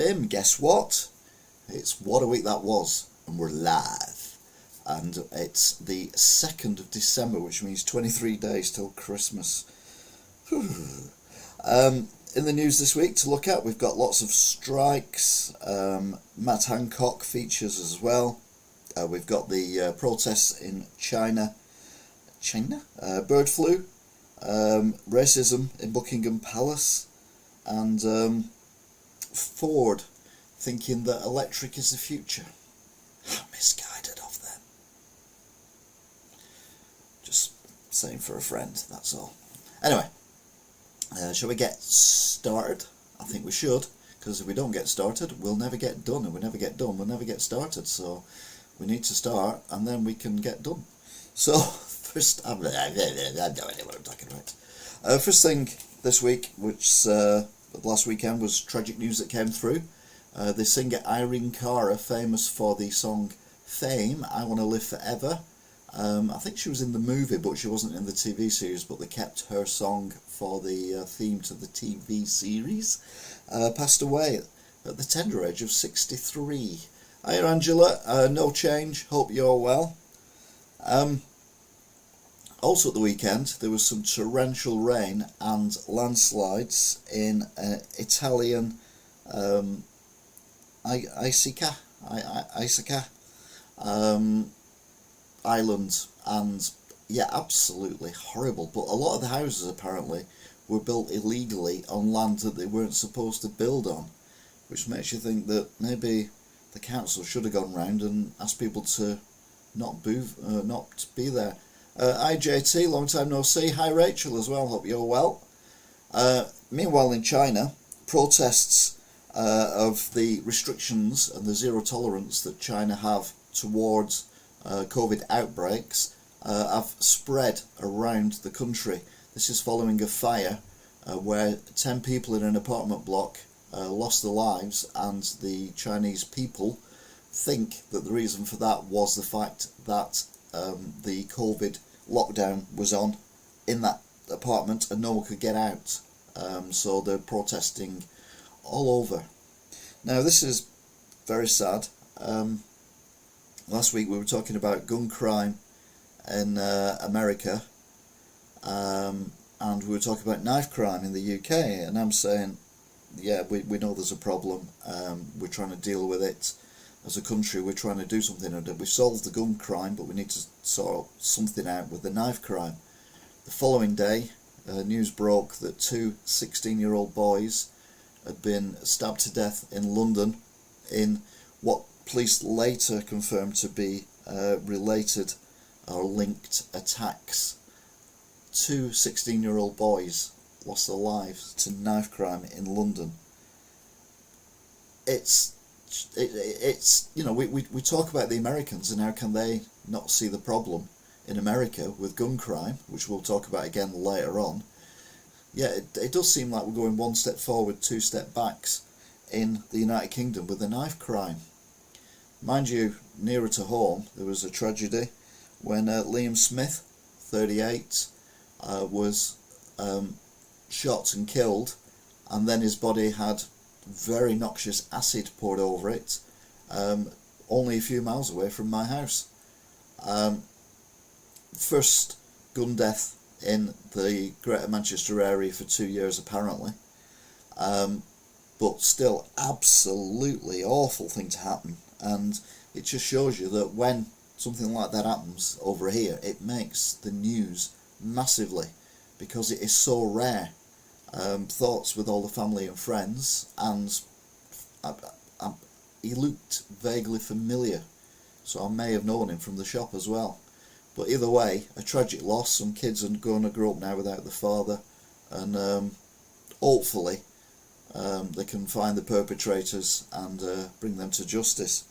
Bim, guess what? It's What a Week That Was, and we're live. And it's the 2nd of December, which means 23 days till Christmas. In the news this week to look at, we've got lots of strikes. Matt Hancock features as well. We've got the protests in China, bird flu, racism in Buckingham Palace, and Ford thinking that electric is the future. How misguided of them. Just saying for a friend, that's all. Anyway, shall we get started? I think we should, because if we don't get started, we'll never get done, and we never get done, we'll never get started. So we need to start, and then we can get done. So first, I have no idea what I'm talking about. First thing this week, which last weekend, was tragic news that came through. The singer Irene Cara, famous for the song Fame, I Want to Live Forever. I think she was in the movie, but she wasn't in the TV series, but they kept her song for the theme to the TV series. Passed away at the tender age of 63. Hiya Angela, no change, hope you're well. Also at the weekend, there was some torrential rain and landslides in Italian Isica island, and yeah, absolutely horrible. But a lot of the houses apparently were built illegally on land that they weren't supposed to build on, which makes you think that maybe the council should have gone round and asked people to not be there. Hi JT, long time no see. Hi Rachel as well, hope you're well. Meanwhile in China, protests of the restrictions and the zero tolerance that China have towards COVID outbreaks have spread around the country. This is following a fire where 10 people in an apartment block lost their lives, and the Chinese people think that the reason for that was the fact that the COVID lockdown was on in that apartment and no one could get out. So they're protesting all over. Now this is very sad. Last week we were talking about gun crime in America, and we were talking about knife crime in the UK, and I'm saying, yeah, we know there's a problem. We're trying to deal with it. As a country, we're trying to do something. We've solved the gun crime, but we need to sort something out with the knife crime. The following day, news broke that two 16-year-old boys had been stabbed to death in London in what police later confirmed to be related or linked attacks. Two 16-year-old boys lost their lives to knife crime in London. It's you know, we talk about the Americans and how can they not see the problem in America with gun crime, which we'll talk about again later on. Yeah, it does seem like we're going one step forward, two step backs in the United Kingdom with the knife crime. Mind you, nearer to home, there was a tragedy when Liam Smith, 38, was shot and killed, and then his body had very noxious acid poured over it, only a few miles away from my house. First gun death in the Greater Manchester area for 2 years apparently, but still absolutely awful thing to happen, and it just shows you that when something like that happens over here, it makes the news massively because it is so rare. Thoughts with all the family and friends, and he looked vaguely familiar, so I may have known him from the shop as well. But either way, a tragic loss. Some kids are going to grow up now without the father, and hopefully they can find the perpetrators and bring them to justice.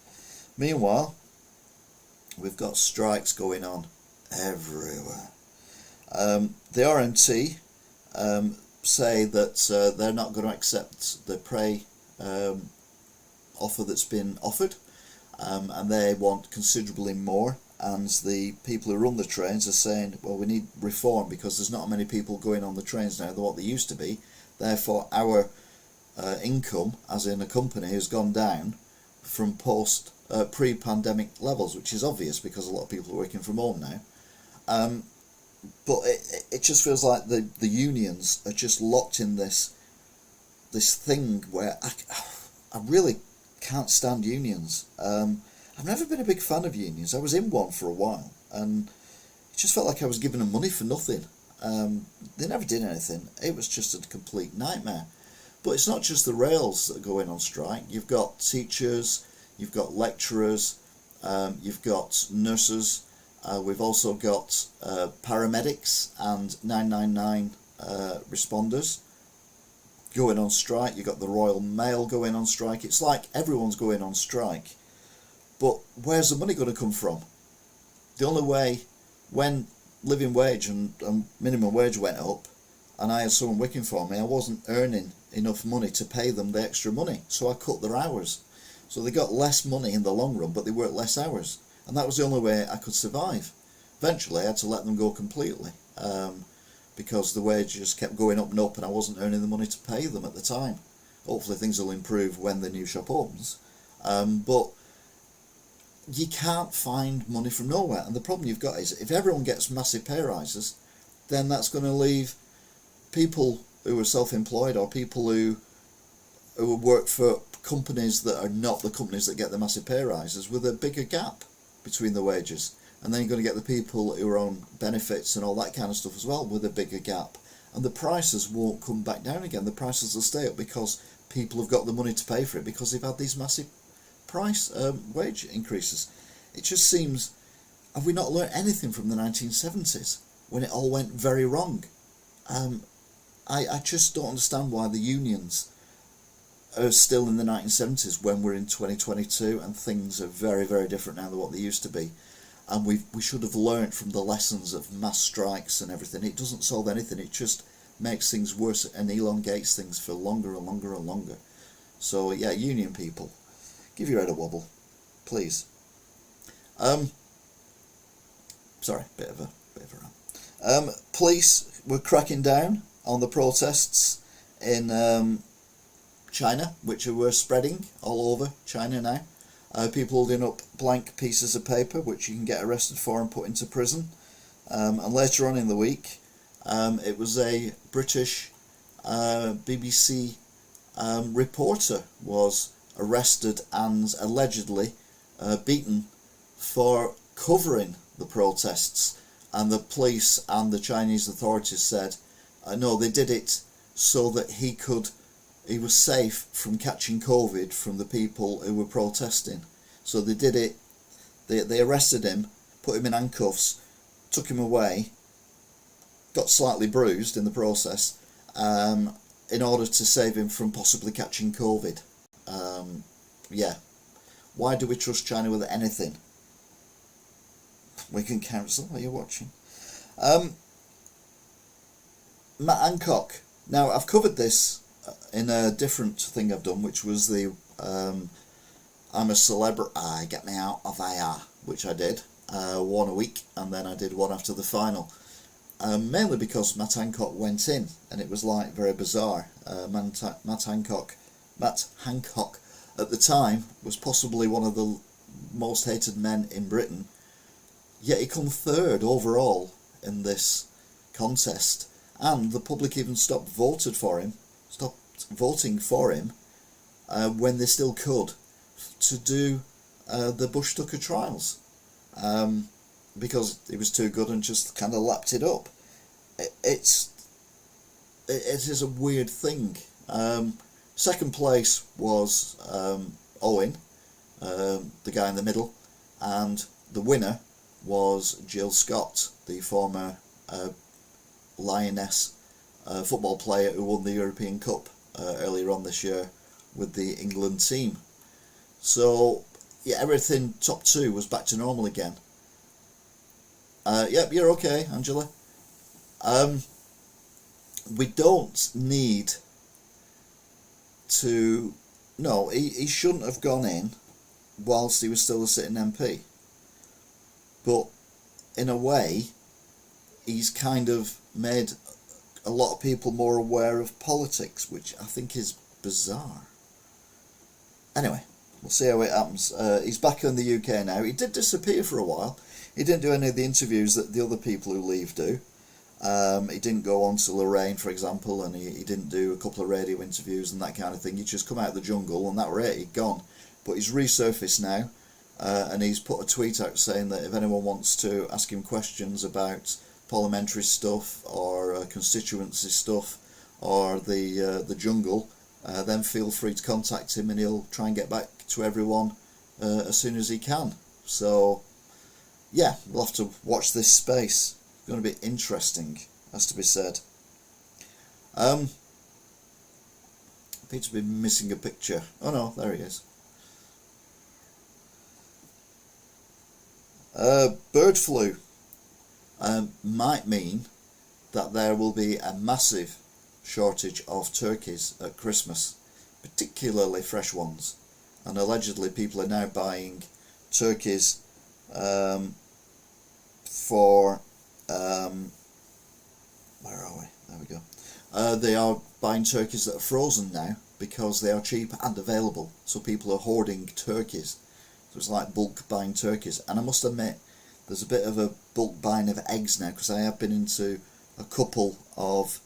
Meanwhile, we've got strikes going on everywhere. The RMT say that they're not going to accept the pay offer that's been offered, and they want considerably more, and the people who run the trains are saying, well, we need reform because there's not many people going on the trains now than what there used to be, therefore our income, as in a company, has gone down from pre-pandemic levels, which is obvious because a lot of people are working from home now. But it just feels like the unions are just locked in this thing where I really can't stand unions. I've never been a big fan of unions. I was in one for a while, and it just felt like I was giving them money for nothing. They never did anything. It was just a complete nightmare. But it's not just the rails that are going on strike. You've got teachers, you've got lecturers, you've got nurses. We've also got paramedics and 999 responders going on strike. You've got the Royal Mail going on strike. It's like everyone's going on strike. But where's the money going to come from? The only way, when living wage and minimum wage went up and I had someone working for me, I wasn't earning enough money to pay them the extra money, so I cut their hours. So they got less money in the long run, but they worked less hours, and that was the only way I could survive. Eventually I had to let them go completely, because the wage just kept going up and up and I wasn't earning the money to pay them at the time. Hopefully things will improve when the new shop opens, but you can't find money from nowhere. And the problem you've got is, if everyone gets massive pay rises, then that's going to leave people who are self-employed or people who work for companies that are not the companies that get the massive pay rises with a bigger gap between the wages. And then you're going to get the people who are on benefits and all that kind of stuff as well with a bigger gap. And the prices won't come back down again. The prices will stay up because people have got the money to pay for it, because they've had these massive wage increases. It just seems, have we not learned anything from the 1970s when it all went very wrong? I just don't understand why the unions are still in the 1970s when we're in 2022 and things are very, very different now than what they used to be. And we should have learnt from the lessons of mass strikes and everything. It doesn't solve anything, it just makes things worse and elongates things for longer and longer and longer. So yeah, union people, give your head a wobble, please. Sorry, bit of a rant. Police were cracking down on the protests in China, which were spreading all over China now. People holding up blank pieces of paper, which you can get arrested for and put into prison. And later on in the week, it was a British BBC reporter was arrested and allegedly beaten for covering the protests, and the police and the Chinese authorities said no, they did it so that he was safe from catching COVID from the people who were protesting. So they did it, they arrested him, put him in handcuffs, took him away, got slightly bruised in the process, in order to save him from possibly catching COVID. Yeah, why do we trust China with anything? We can cancel. Are you watching? Matt Hancock. Now, I've covered this in a different thing I've done, which was the I'm a Celebrity, Get Me Out of AR, which I did one a week, and then I did one after the final. Mainly because Matt Hancock went in, and it was like very bizarre. Matt Hancock at the time was possibly one of the most hated men in Britain, yet he come third overall in this contest, and the public even stopped voting for him when they still could, to do the Bush Tucker trials, because he was too good and just kind of lapped it up. It is a weird thing. Second place was Owen, the guy in the middle, and the winner was Jill Scott, the former Lioness football player who won the European Cup earlier on this year with the England team. So yeah, everything top two was back to normal again. Yep, you're okay, Angela. We don't need to... No, he shouldn't have gone in whilst he was still a sitting MP. But in a way, he's kind of made a lot of people more aware of politics, which I think is bizarre. Anyway, we'll see how it happens. He's back in the UK now. He did disappear for a while. He didn't do any of the interviews that the other people who leave do. He didn't go on to Lorraine, for example, and he didn't do a couple of radio interviews and that kind of thing. He just come out of the jungle and that were it, he'd gone. But he's resurfaced now, and he's put a tweet out saying that if anyone wants to ask him questions about parliamentary stuff or constituency stuff or the jungle, then feel free to contact him and he'll try and get back to everyone as soon as he can. So yeah, we'll have to watch this space. It's going to be interesting, has to be said. I appear to be missing a picture. Oh no, there he is. Bird flu might mean that there will be a massive shortage of turkeys at Christmas, particularly fresh ones, and allegedly people are now buying turkeys for where are we? There we go. They are buying turkeys that are frozen now because they are cheap and available, so people are hoarding turkeys. So it's like bulk buying turkeys. And I must admit, there's a bit of a bulk buying of eggs now, because I have been into a couple of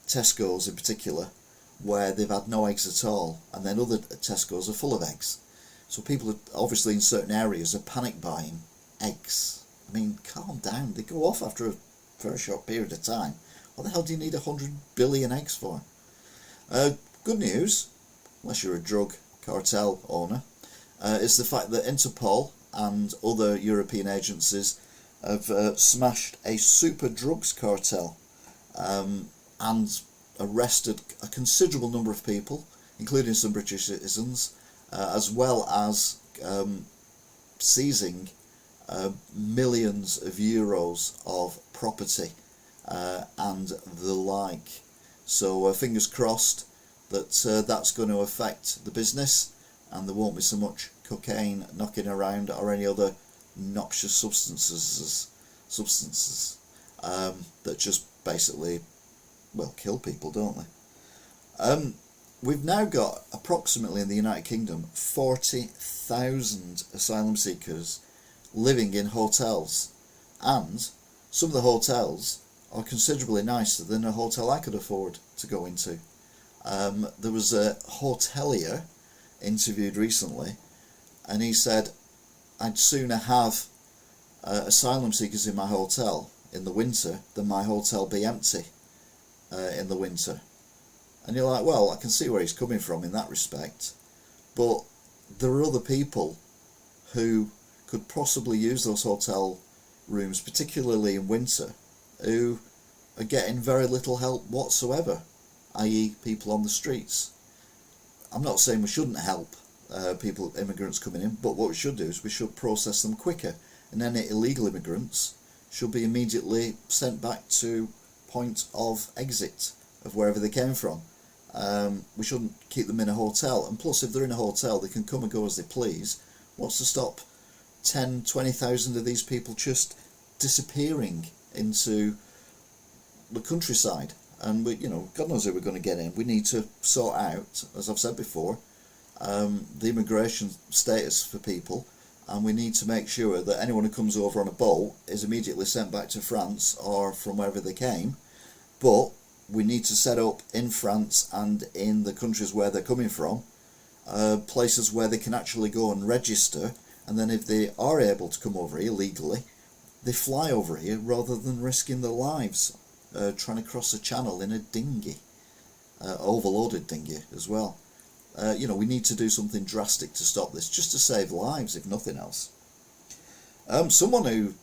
Tesco's in particular where they've had no eggs at all, and then other Tesco's are full of eggs. So people are obviously in certain areas are panic buying eggs. I mean, calm down. They go off after a very short period of time. What the hell do you need 100 billion eggs for? Good news, unless you're a drug cartel owner, is the fact that Interpol and other European agencies have smashed a super drugs cartel and arrested a considerable number of people, including some British citizens, as well as seizing millions of euros of property and the like. So fingers crossed that that's going to affect the business and there won't be so much cocaine knocking around or any other noxious substances that just basically, well, kill people, don't they? We've now got approximately in the United Kingdom 40,000 asylum seekers living in hotels, and some of the hotels are considerably nicer than a hotel I could afford to go into. There was a hotelier interviewed recently, and he said, I'd sooner have asylum seekers in my hotel in the winter than my hotel be empty in the winter. And you're like, well, I can see where he's coming from in that respect, but there are other people who could possibly use those hotel rooms, particularly in winter, who are getting very little help whatsoever, i.e. people on the streets. I'm not saying we shouldn't help immigrants coming in, but what we should do is we should process them quicker, and any illegal immigrants should be immediately sent back to point of exit of wherever they came from. We shouldn't keep them in a hotel, and plus if they're in a hotel they can come and go as they please. What's to stop 10-20,000 of these people just disappearing into the countryside? And we, God knows who we're going to get in. We need to sort out, as I've said before, the immigration status for people, and we need to make sure that anyone who comes over on a boat is immediately sent back to France or from wherever they came. But we need to set up in France and in the countries where they're coming from places where they can actually go and register, and then if they are able to come over here legally, they fly over here rather than risking their lives trying to cross a channel in a dinghy, overloaded dinghy as well. We need to do something drastic to stop this, just to save lives, if nothing else. Someone who,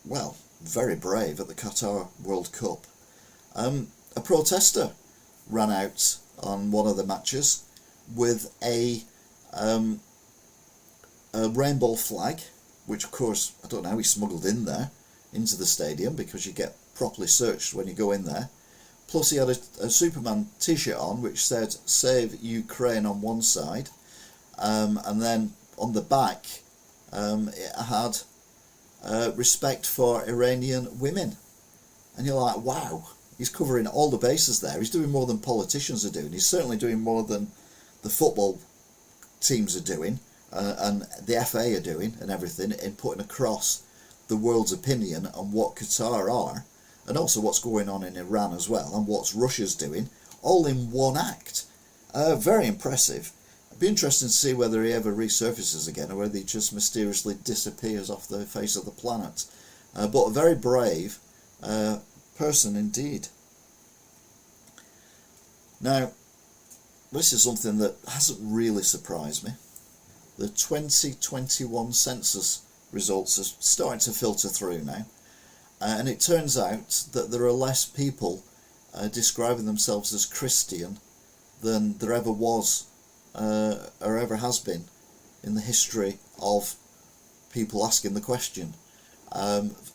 well, very brave at the Qatar World Cup, a protester ran out on one of the matches with a rainbow flag, which of course, I don't know how he smuggled in there into the stadium, because you get properly searched when you go in there. Plus he had a Superman t-shirt on which said "Save Ukraine" on one side, and then on the back it had respect for Iranian women. And you're like, wow, He's covering all the bases there. He's doing more than politicians are doing. He's certainly doing more than the football teams are doing, and the FA are doing, and everything, in putting across the world's opinion on what Qatar are, and also what's going on in Iran as well, and what Russia's doing, all in one act. Very impressive. It'd be interesting to see whether he ever resurfaces again, or whether he just mysteriously disappears off the face of the planet. But a very brave person indeed. Now, this is something that hasn't really surprised me. The 2021 census results are starting to filter through now, and it turns out that there are less people describing themselves as Christian than there ever was or ever has been in the history of people asking the question.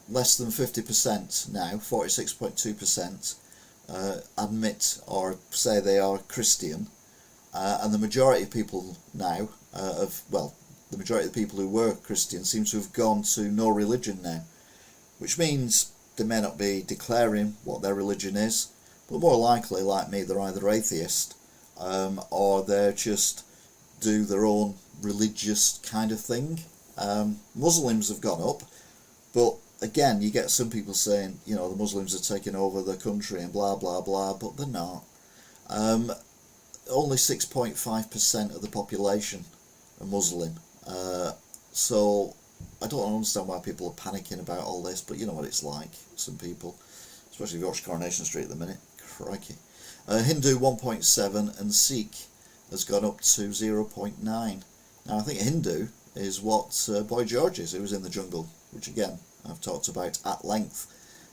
Less than 50% now, 46.2%, admit or say they are Christian, and the majority of people now, the majority of the people who were Christian seem to have gone to no religion now, which means they may not be declaring what their religion is, but more likely, like me, they're either atheist or they just do their own religious kind of thing. Muslims have gone up, but again, you get some people saying, you know, the Muslims are taking over the country and blah blah blah, but they're not. Only 6.5% of the population are Muslim, so I don't understand why people are panicking about all this, but you know what it's like, some people, especially if you watch Coronation Street at the minute, crikey. Hindu 1.7 and Sikh has gone up to 0.9. Now I think Hindu is what Boy George is, who was in the jungle, which again I've talked about at length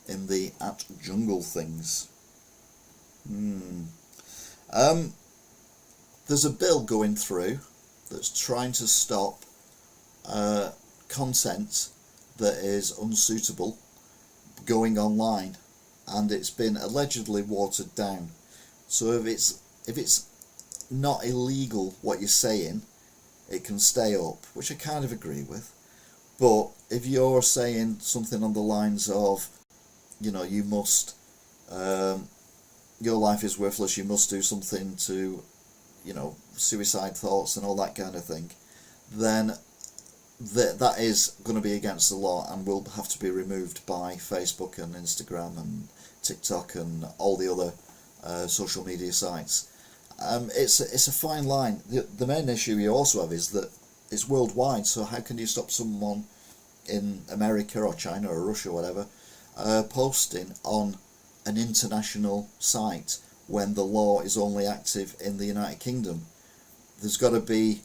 in the At Jungle Things. There's a bill going through that's trying to stop content that is unsuitable going online, and it's been allegedly watered down. So if it's not illegal what you're saying, it can stay up, which I kind of agree with. But if you're saying something on the lines of, you know, you must, your life is worthless, you must do something to, you know, suicide thoughts and all that kind of thing, then that is going to be against the law and will have to be removed by Facebook and Instagram and TikTok and all the other social media sites. It's a fine line. The main issue you also have is that it's worldwide, so how can you stop someone in America or China or Russia or whatever posting on an international site when the law is only active in the United Kingdom? There's got to be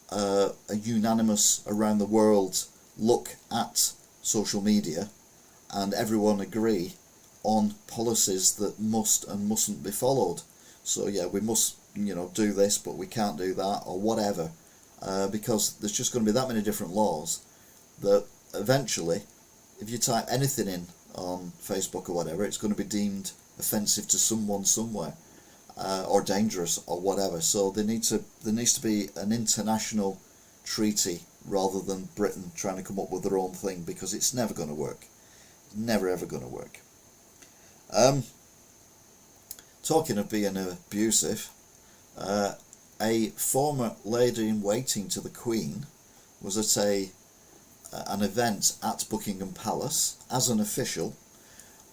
a unanimous around the world look at social media and everyone agree on policies that must and mustn't be followed. So yeah, we must, you know, do this, but we can't do that, or whatever, because there's just going to be that many different laws that eventually, if you type anything in on Facebook or whatever, it's going to be deemed offensive to someone somewhere, or dangerous or whatever. So there needs to be an international treaty rather than Britain trying to come up with their own thing, because it's never going to work. Never ever going to work. Talking of being abusive, a former lady-in-waiting to the Queen was at an event at Buckingham Palace as an official,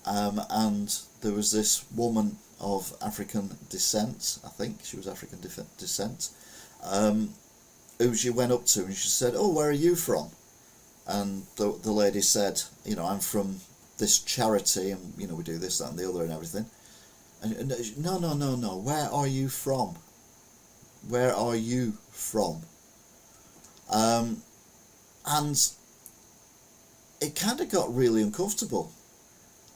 and there was this woman of African descent, I think she was African descent, who she went up to and she said, "Oh, where are you from?" And the lady said, "You know, I'm from this charity, and you know, we do this, that and the other and everything." And no, where are you from? Where are you from? And it kind of got really uncomfortable.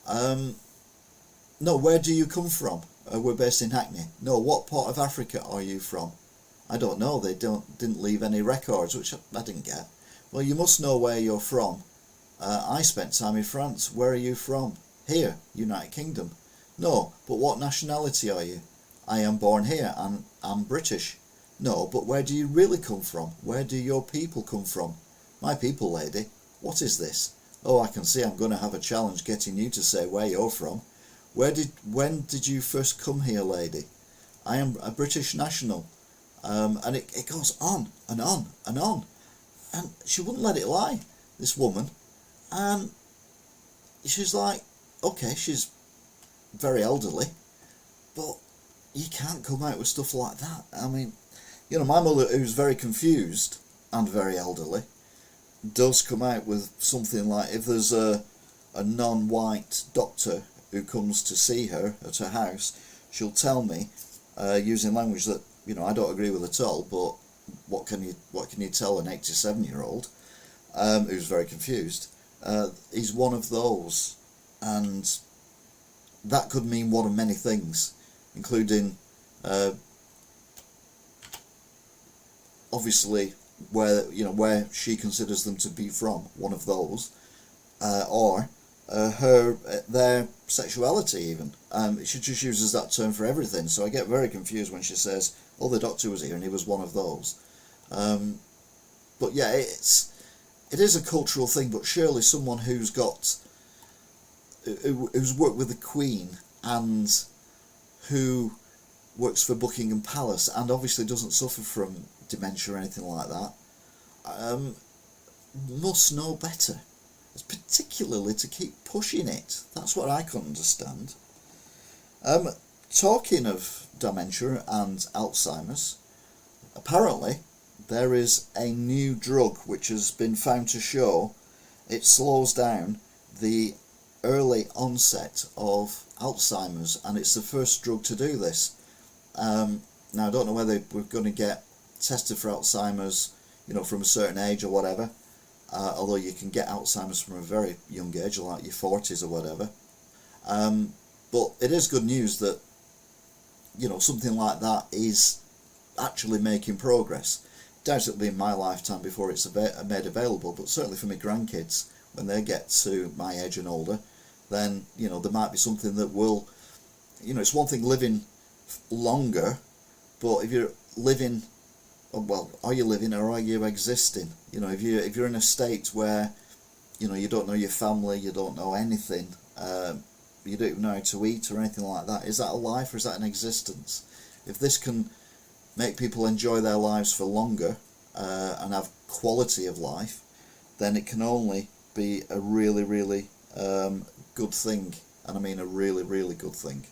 No, where do you come from? We're based in Hackney. No, what part of Africa are you from? I don't know. They didn't leave any records, which I didn't get. Well, you must know where you're from. I spent time in France. Where are you from? Here, United Kingdom. No, but what nationality are you? I am born here and I'm British. No, but where do you really come from? Where do your people come from? My people, lady. What is this? Oh, I can see I'm going to have a challenge getting you to say where you're from. when did you first come here, lady? I am a British national. And it goes on and on and on. And she wouldn't let it lie, this woman. And she's like, okay, she's very elderly, but you can't come out with stuff like that. I mean, you know, my mother, who's very confused and very elderly, does come out with something like, if there's a non-white doctor who comes to see her at her house, she'll tell me, using language that, you know, I don't agree with at all, but what can you tell an 87-year-old who's very confused? He's one of those, and that could mean one of many things, including obviously where she considers them to be from, one of those, or their sexuality even. She just uses that term for everything, so I get very confused when she says, oh, the doctor was here and he was one of those. But yeah, it is a cultural thing, but surely someone who's worked with the Queen and who works for Buckingham Palace and obviously doesn't suffer from dementia or anything like that, must know better, particularly to keep pushing it. That's what I couldn't understand. Talking of dementia and Alzheimer's, apparently there is a new drug which has been found to show it slows down the early onset of Alzheimer's, and it's the first drug to do this. Now I don't know whether we're going to get tested for Alzheimer's, you know, from a certain age or whatever, although you can get Alzheimer's from a very young age, like your 40s or whatever. But it is good news that, you know, something like that is actually making progress. Doubt it'll be in my lifetime before it's made available, but certainly for my grandkids, when they get to my age and older, then, you know, there might be something that will, you know, it's one thing living longer, but if you're living, well, are you living or are you existing? You know, if you're in a state where, you know, you don't know your family, you don't know anything, you don't even know how to eat or anything like that, is that a life or is that an existence? If this can make people enjoy their lives for longer and have quality of life, then it can only be a really, really good thing, and I mean a really, really good thing.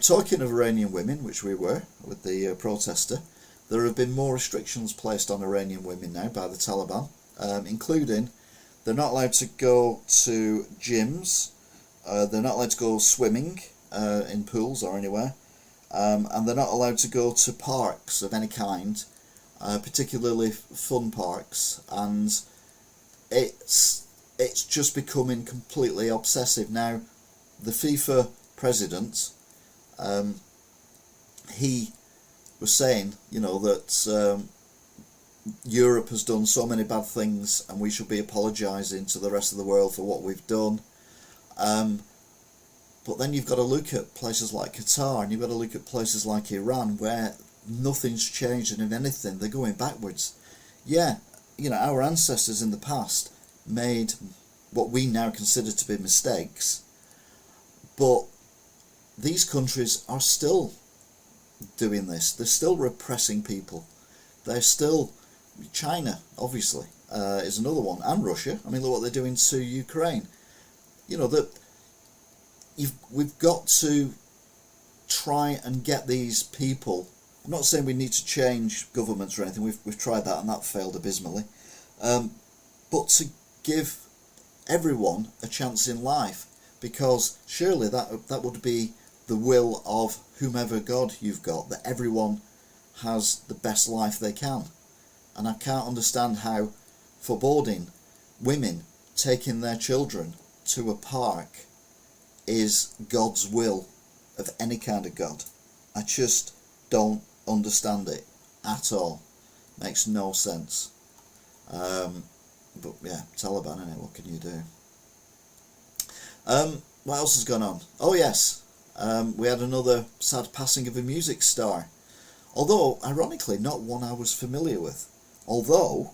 Talking of Iranian women, which we were with the protester, there have been more restrictions placed on Iranian women now by the Taliban, including they're not allowed to go to gyms, they're not allowed to go swimming in pools or anywhere, and they're not allowed to go to parks of any kind, particularly fun parks, and it's just becoming completely obsessive. Now, the FIFA president, he was saying, you know, that Europe has done so many bad things and we should be apologising to the rest of the world for what we've done. But then you've got to look at places like Qatar and you've got to look at places like Iran where nothing's changed, and if anything, they're going backwards. Yeah, you know, our ancestors in the past made what we now consider to be mistakes, but these countries are still doing this. They're still repressing people. They're still, China obviously is another one, and Russia. I mean, look what they're doing to Ukraine. You know, that we've got to try and get these people. I'm not saying we need to change governments or anything. We've tried that and that failed abysmally. But to give everyone a chance in life, because surely that would be the will of whomever God you've got, that everyone has the best life they can. And I can't understand how foreboding women taking their children to a park is God's will of any kind of God. I just don't understand it at all. Makes no sense. But yeah, Taliban, innit? What can you do? What else has gone on? Oh yes, we had another sad passing of a music star. Although, ironically, not one I was familiar with. Although,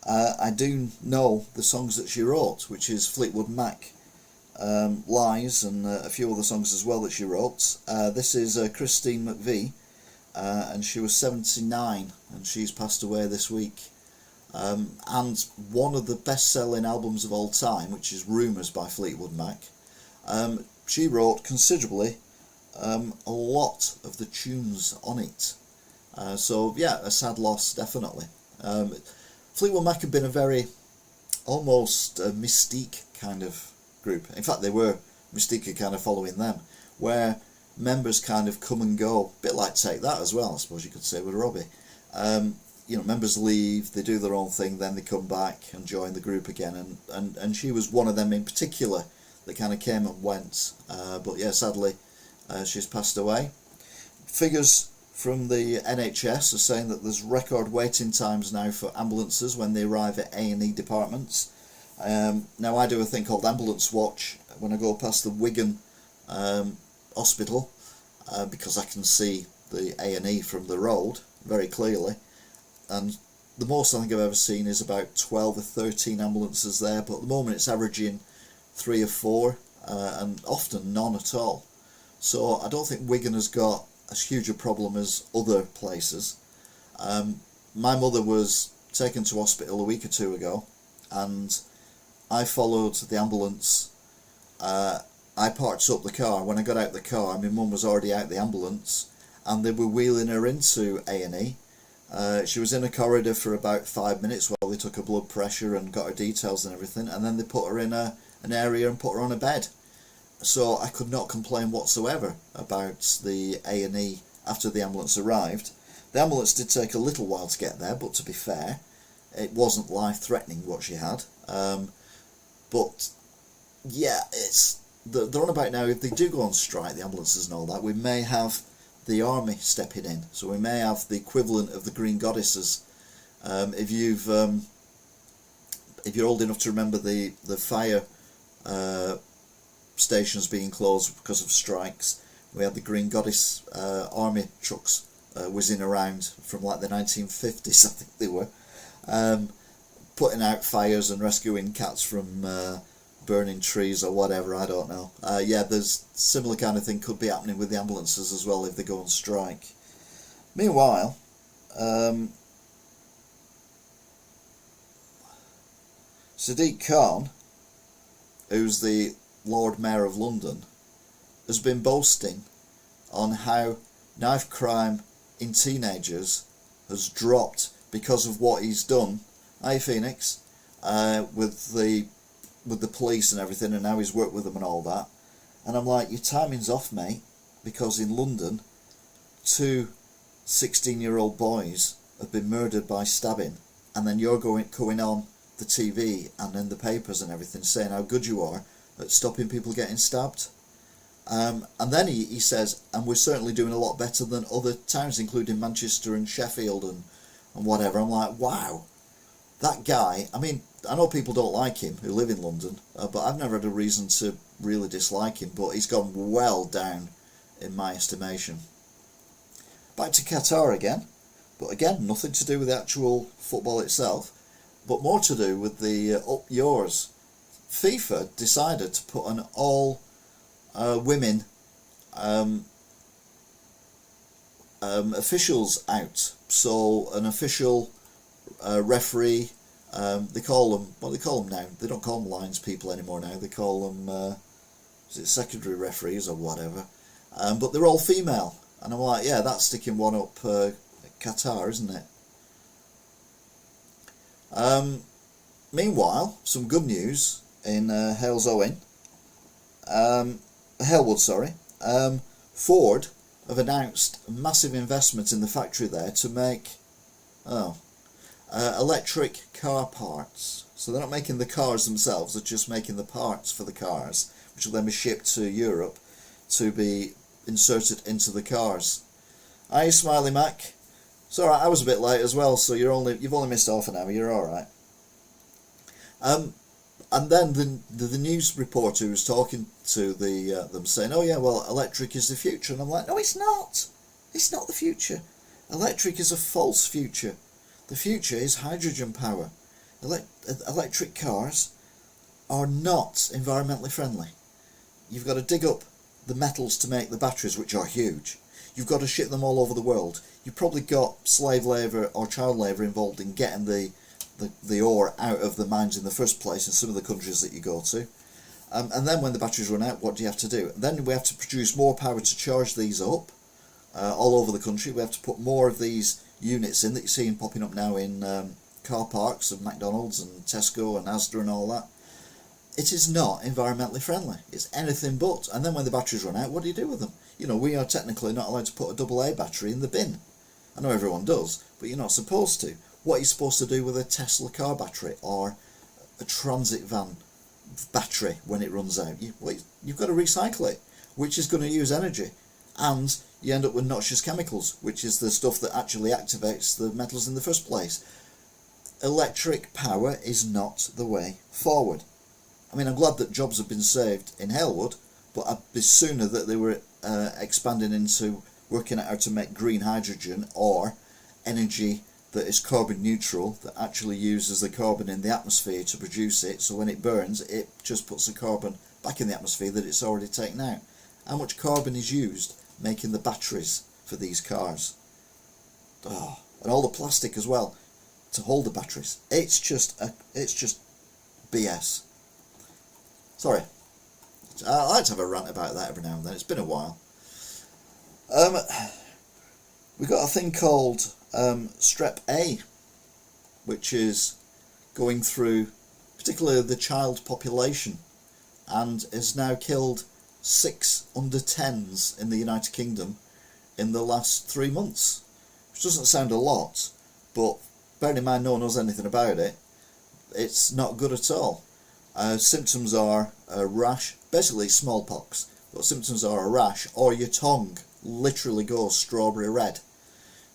I do know the songs that she wrote, which is Fleetwood Mac. Lies and a few other songs as well that she wrote. This is Christine McVie, and she was 79 and she's passed away this week. And one of the best-selling albums of all time, which is Rumours by Fleetwood Mac, she wrote considerably a lot of the tunes on it. So yeah, a sad loss, definitely. Fleetwood Mac had been a very almost mystique kind of group. In fact, they were mystique kind of following them, where members kind of come and go, a bit like Take That as well, I suppose you could say, with Robbie. Members leave, they do their own thing, then they come back and join the group again, and she was one of them in particular that kind of came and went. But yeah, sadly, she's passed away. Figures from the NHS are saying that there's record waiting times now for ambulances when they arrive at A&E departments. Now, I do a thing called Ambulance Watch when I go past the Wigan hospital, because I can see the A&E from the road very clearly, and the most I think I've ever seen is about 12 or 13 ambulances there, but at the moment it's averaging 3 or 4, and often none at all. So I don't think Wigan has got as huge a problem as other places. My mother was taken to hospital a week or two ago, and I followed the ambulance. I parked up the car. When I got out the car, my mum was already out the ambulance, and they were wheeling her into A&E. She was in a corridor for about 5 minutes while they took her blood pressure and got her details and everything, and then they put her in an area and put her on a bed. So I could not complain whatsoever about the A&E after the ambulance arrived. The ambulance did take a little while to get there, but to be fair, it wasn't life-threatening what she had. But yeah, they're on about now, if they do go on strike, the ambulances and all that, we may have the army stepping in. So we may have the equivalent of the Green Goddesses. If you're old enough to remember the fire stations being closed because of strikes, we had the Green Goddess army trucks whizzing around from like the 1950s, I think they were, putting out fires and rescuing cats from burning trees or whatever, I don't know. Yeah, there's similar kind of thing could be happening with the ambulances as well if they go on strike. Meanwhile, Sadiq Khan, who's the Lord Mayor of London, has been boasting on how knife crime in teenagers has dropped because of what he's done. Hey Phoenix, with the police and everything, and how he's worked with them and all that. And I'm like, your timing's off, mate, because in London, 2 16-year-old boys have been murdered by stabbing, and then you're going on the TV and in the papers and everything saying how good you are at stopping people getting stabbed. And then he says, and we're certainly doing a lot better than other towns, including Manchester and Sheffield and whatever. I'm like, wow, that guy, I mean, I know people don't like him who live in London, but I've never had a reason to really dislike him, but he's gone well down in my estimation. Back to Qatar again, but again, nothing to do with the actual football itself, but more to do with the up yours. FIFA decided to put an all women officials out. So an official referee, they call them, what do they call them now? They don't call them lines people anymore now. They call them is it secondary referees or whatever. But they're all female, and I'm like, yeah, that's sticking one up Qatar, isn't it? Meanwhile, some good news in Halewood, sorry. Ford have announced a massive investment in the factory there to make electric car parts. So they're not making the cars themselves, they're just making the parts for the cars, which will then be shipped to Europe to be inserted into the cars. Hi, Smiley Mac. It's alright, I was a bit late as well, so you've only missed half an hour, you're alright. And then the news reporter who was talking to them saying, oh yeah, well, electric is the future. And I'm like, no, it's not. It's not the future. Electric is a false future. The future is hydrogen power. Electric cars are not environmentally friendly. you've got to dig up the metals to make the batteries, which are huge. You've got to ship them all over the world. You've probably got slave labour or child labour involved in getting the ore out of the mines in the first place in some of the countries that you go to. And then when the batteries run out, what do you have to do? Then we have to produce more power to charge these up all over the country. We have to put more of these units in that you're seeing popping up now in car parks of McDonald's and Tesco and Asda and all that. It is not environmentally friendly. It's anything but. And then when the batteries run out, what do you do with them? You know, we are technically not allowed to put a AA battery in the bin. I know everyone does, but you're not supposed to. What are you supposed to do with a Tesla car battery or a transit van battery when it runs out? You've got to recycle it, which is going to use energy, and you end up with noxious chemicals, which is the stuff that actually activates the metals in the first place. Electric power is not the way forward. I mean, I'm glad that jobs have been saved in Halewood, but I'd be sooner that they were expanding into working out how to make green hydrogen or energy that is carbon neutral, that actually uses the carbon in the atmosphere to produce it, so when it burns it just puts the carbon back in the atmosphere that it's already taken out. How much carbon is used making the batteries for these cars? Oh, and all the plastic as well to hold the batteries. It's just BS. Sorry, I like to have a rant about that every now and then. It's been a while. We've got a thing called Strep A, which is going through particularly the child population, and has now killed 6 under 10s in the United Kingdom in the last 3 months, which doesn't sound a lot, but bearing in mind no one knows anything about it, it's not good at all. Symptoms are a rash, basically smallpox, but symptoms are a rash, or your tongue literally goes strawberry red.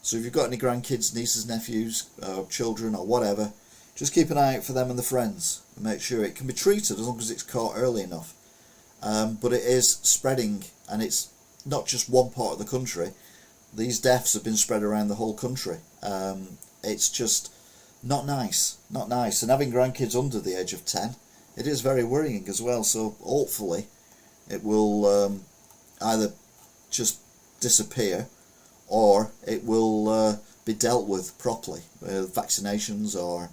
So if you've got any grandkids, nieces, nephews, children or whatever, just keep an eye out for them and the friends and make sure it can be treated as long as it's caught early enough. But it is spreading, and it's not just one part of the country. These deaths have been spread around the whole country. It's just not nice, not nice. And having grandkids under the age of 10, it is very worrying as well. So hopefully it will either just disappear, or it will be dealt with properly, vaccinations or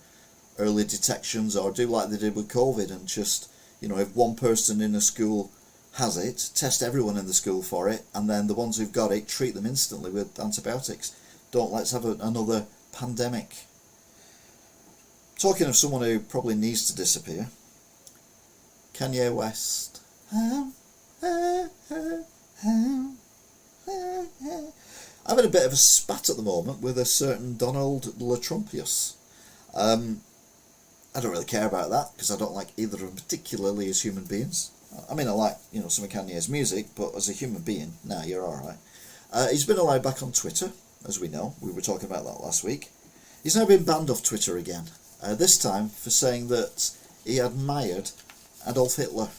early detections, or do like they did with COVID and just, you know, if one person in a school has it, test everyone in the school for it, and then the ones who've got it, treat them instantly with antibiotics. Let's have another pandemic. Talking of someone who probably needs to disappear, Kanye West. I'm in a bit of a spat at the moment with a certain Donald Trumpius. I don't really care about that because I don't like either of them particularly as human beings. I mean, I like, you know, some of Kanye's music, but as a human being, nah, you're alright. He's been allowed back on Twitter, as we know. We were talking about that last week. He's now been banned off Twitter again. This time for saying that he admired Adolf Hitler.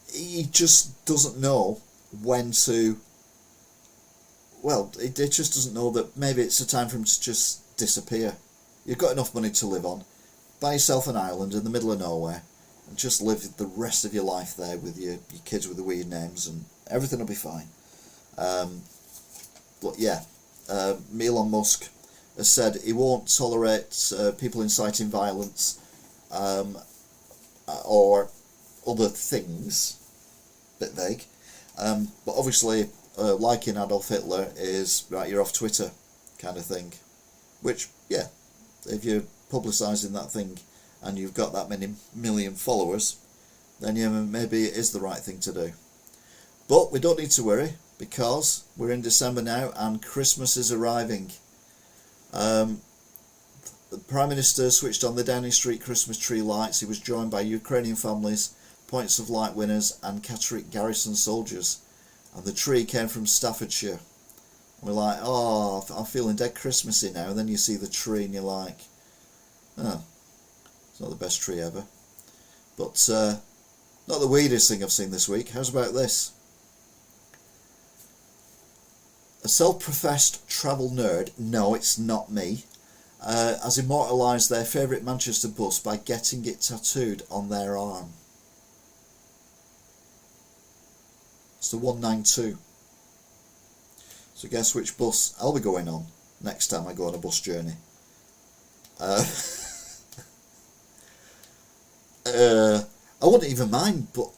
He just doesn't know when to, well, it just doesn't know that maybe it's a time for him to just disappear. You've got enough money to live on. Buy yourself an island in the middle of nowhere and just live the rest of your life there with your kids with the weird names, and everything will be fine. But yeah, Elon Musk has said he won't tolerate people inciting violence or other things. Bit vague. But obviously liking Adolf Hitler is, right, you're off Twitter kind of thing. Which, yeah, if you're publicising that thing and you've got that many million followers, then yeah, maybe it is the right thing to do. But we don't need to worry, because we're in December now and Christmas is arriving. The Prime Minister switched on the Downing Street Christmas tree lights. He was joined by Ukrainian families, Points of Light winners and Catterick Garrison soldiers. And the tree came from Staffordshire. And we're like, oh, I'm feeling dead Christmassy now. And then you see the tree and you're like, oh, it's not the best tree ever. But not the weirdest thing I've seen this week. How's about this? A self-professed travel nerd, no, it's not me, has immortalised their favourite Manchester bus by getting it tattooed on their arm. It's the 192. So guess which bus I'll be going on next time I go on a bus journey. I wouldn't even mind, but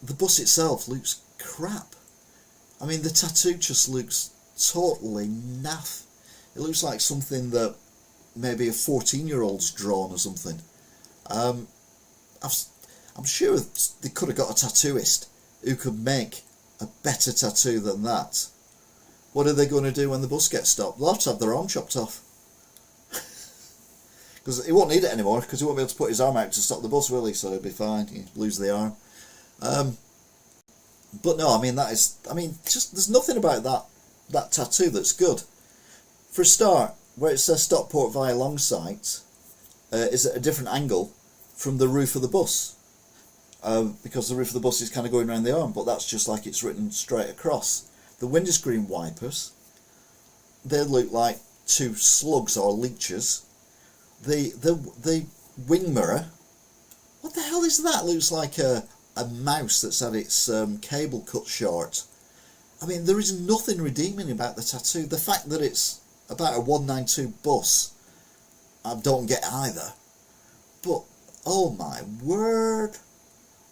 the bus itself looks crap. I mean, the tattoo just looks totally naff. It looks like something that maybe a 14-year-old's drawn or something. I'm sure they could have got a tattooist who could make a better tattoo than that. What are they going to do when the bus gets stopped? They'll have to have their arm chopped off. Because he won't need it anymore, because he won't be able to put his arm out to stop the bus, will he? So he'll be fine. He'll lose the arm. But no, I mean, just there's nothing about that tattoo that's good. For a start, where it says Stockport via Longsight is at a different angle from the roof of the bus. Because the roof of the bus is kind of going around the arm, but that's just like it's written straight across. The windscreen wipers, they look like two slugs or leeches. The wing mirror, what the hell is that? Looks like a mouse that's had its cable cut short. I mean, there is nothing redeeming about the tattoo. The fact that it's about a 192 bus, I don't get either. But, oh my word,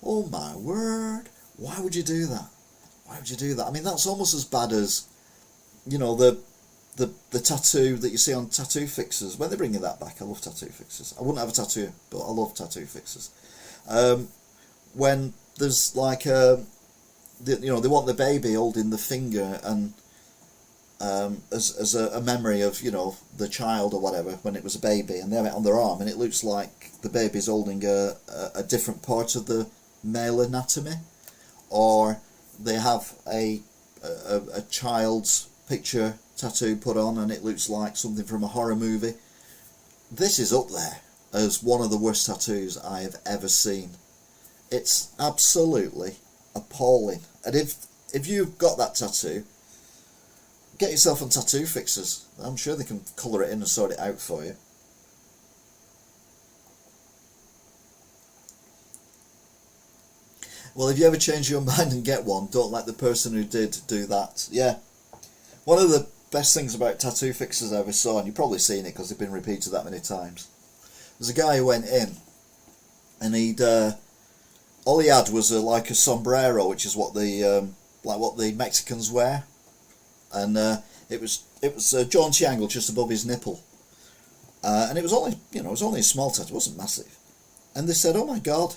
why would you do that? Why would you do that? I mean, that's almost as bad as, you know, the tattoo that you see on tattoo fixers. When they're bringing that back, I love tattoo fixers. I wouldn't have a tattoo, but I love tattoo fixers. When there's like they want the baby holding the finger and as a memory of, you know, the child or whatever when it was a baby, and they have it on their arm, and it looks like the baby's holding a different part of the male anatomy, or they have a child's picture tattoo put on and it looks like something from a horror movie. This is up there as one of the worst tattoos I have ever seen. It's absolutely appalling. And if you've got that tattoo, get yourself on tattoo fixers. I'm sure they can colour it in and sort it out for you. Well, if you ever change your mind and get one, don't let the person who did do that. Yeah. One of the best things about tattoo fixers I ever saw, and you've probably seen it because they've been repeated that many times. There's a guy who went in, and all he had was like a sombrero, which is what the Mexicans wear, and it was a jaunty angle just above his nipple, and it was only a small tattoo, it wasn't massive, and they said, "Oh my God,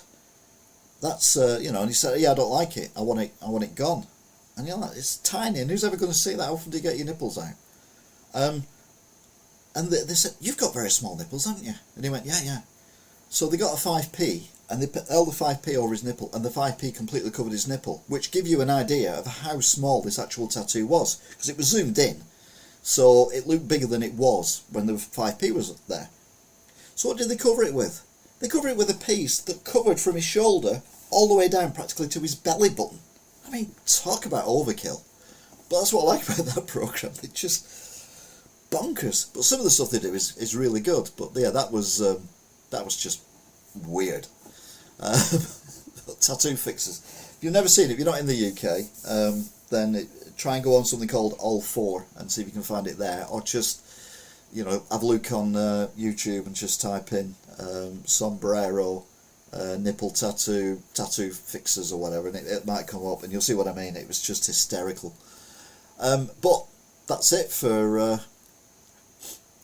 that's and he said, "Yeah, I don't like it. I want it gone." And you're like, it's tiny, and who's ever going to see that? How often do you get your nipples out? And they said, "You've got very small nipples, haven't you?" And he went, "Yeah." So they got a 5p, and they held the 5p over his nipple, and the 5p completely covered his nipple, which give you an idea of how small this actual tattoo was, because it was zoomed in, so it looked bigger than it was when the 5p was there. So what did they cover it with? They covered it with a piece that covered from his shoulder all the way down practically to his belly button. I mean, talk about overkill. But that's what I like about that programme. It's just bonkers. But some of the stuff they do is really good. But yeah, that was just weird. Tattoo fixers. If you've never seen it, if you're not in the UK, then try and go on something called All4 and see if you can find it there. Or just, have a look on YouTube and just type in sombrero nipple tattoo fixers or whatever, and it might come up, and you'll see what I mean. It was just hysterical. But that's it for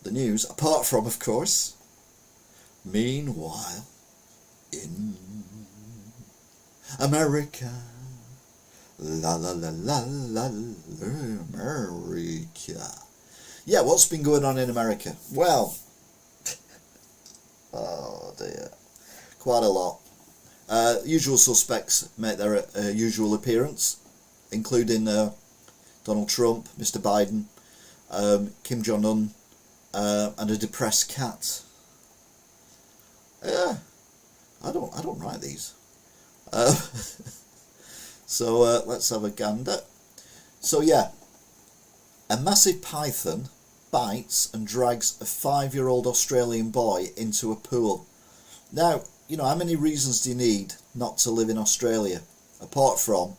the news, apart from, of course, meanwhile in America, la la la la la America. Yeah, what's been going on in America? Well, oh dear, quite a lot. Usual suspects make their usual appearance, including Donald Trump, Mr. Biden, Kim Jong-un, and a depressed cat. Yeah, I don't write these. So let's have a gander. So yeah, a massive python bites and drags a 5-year-old Australian boy into a pool. Now, you know, how many reasons do you need not to live in Australia, apart from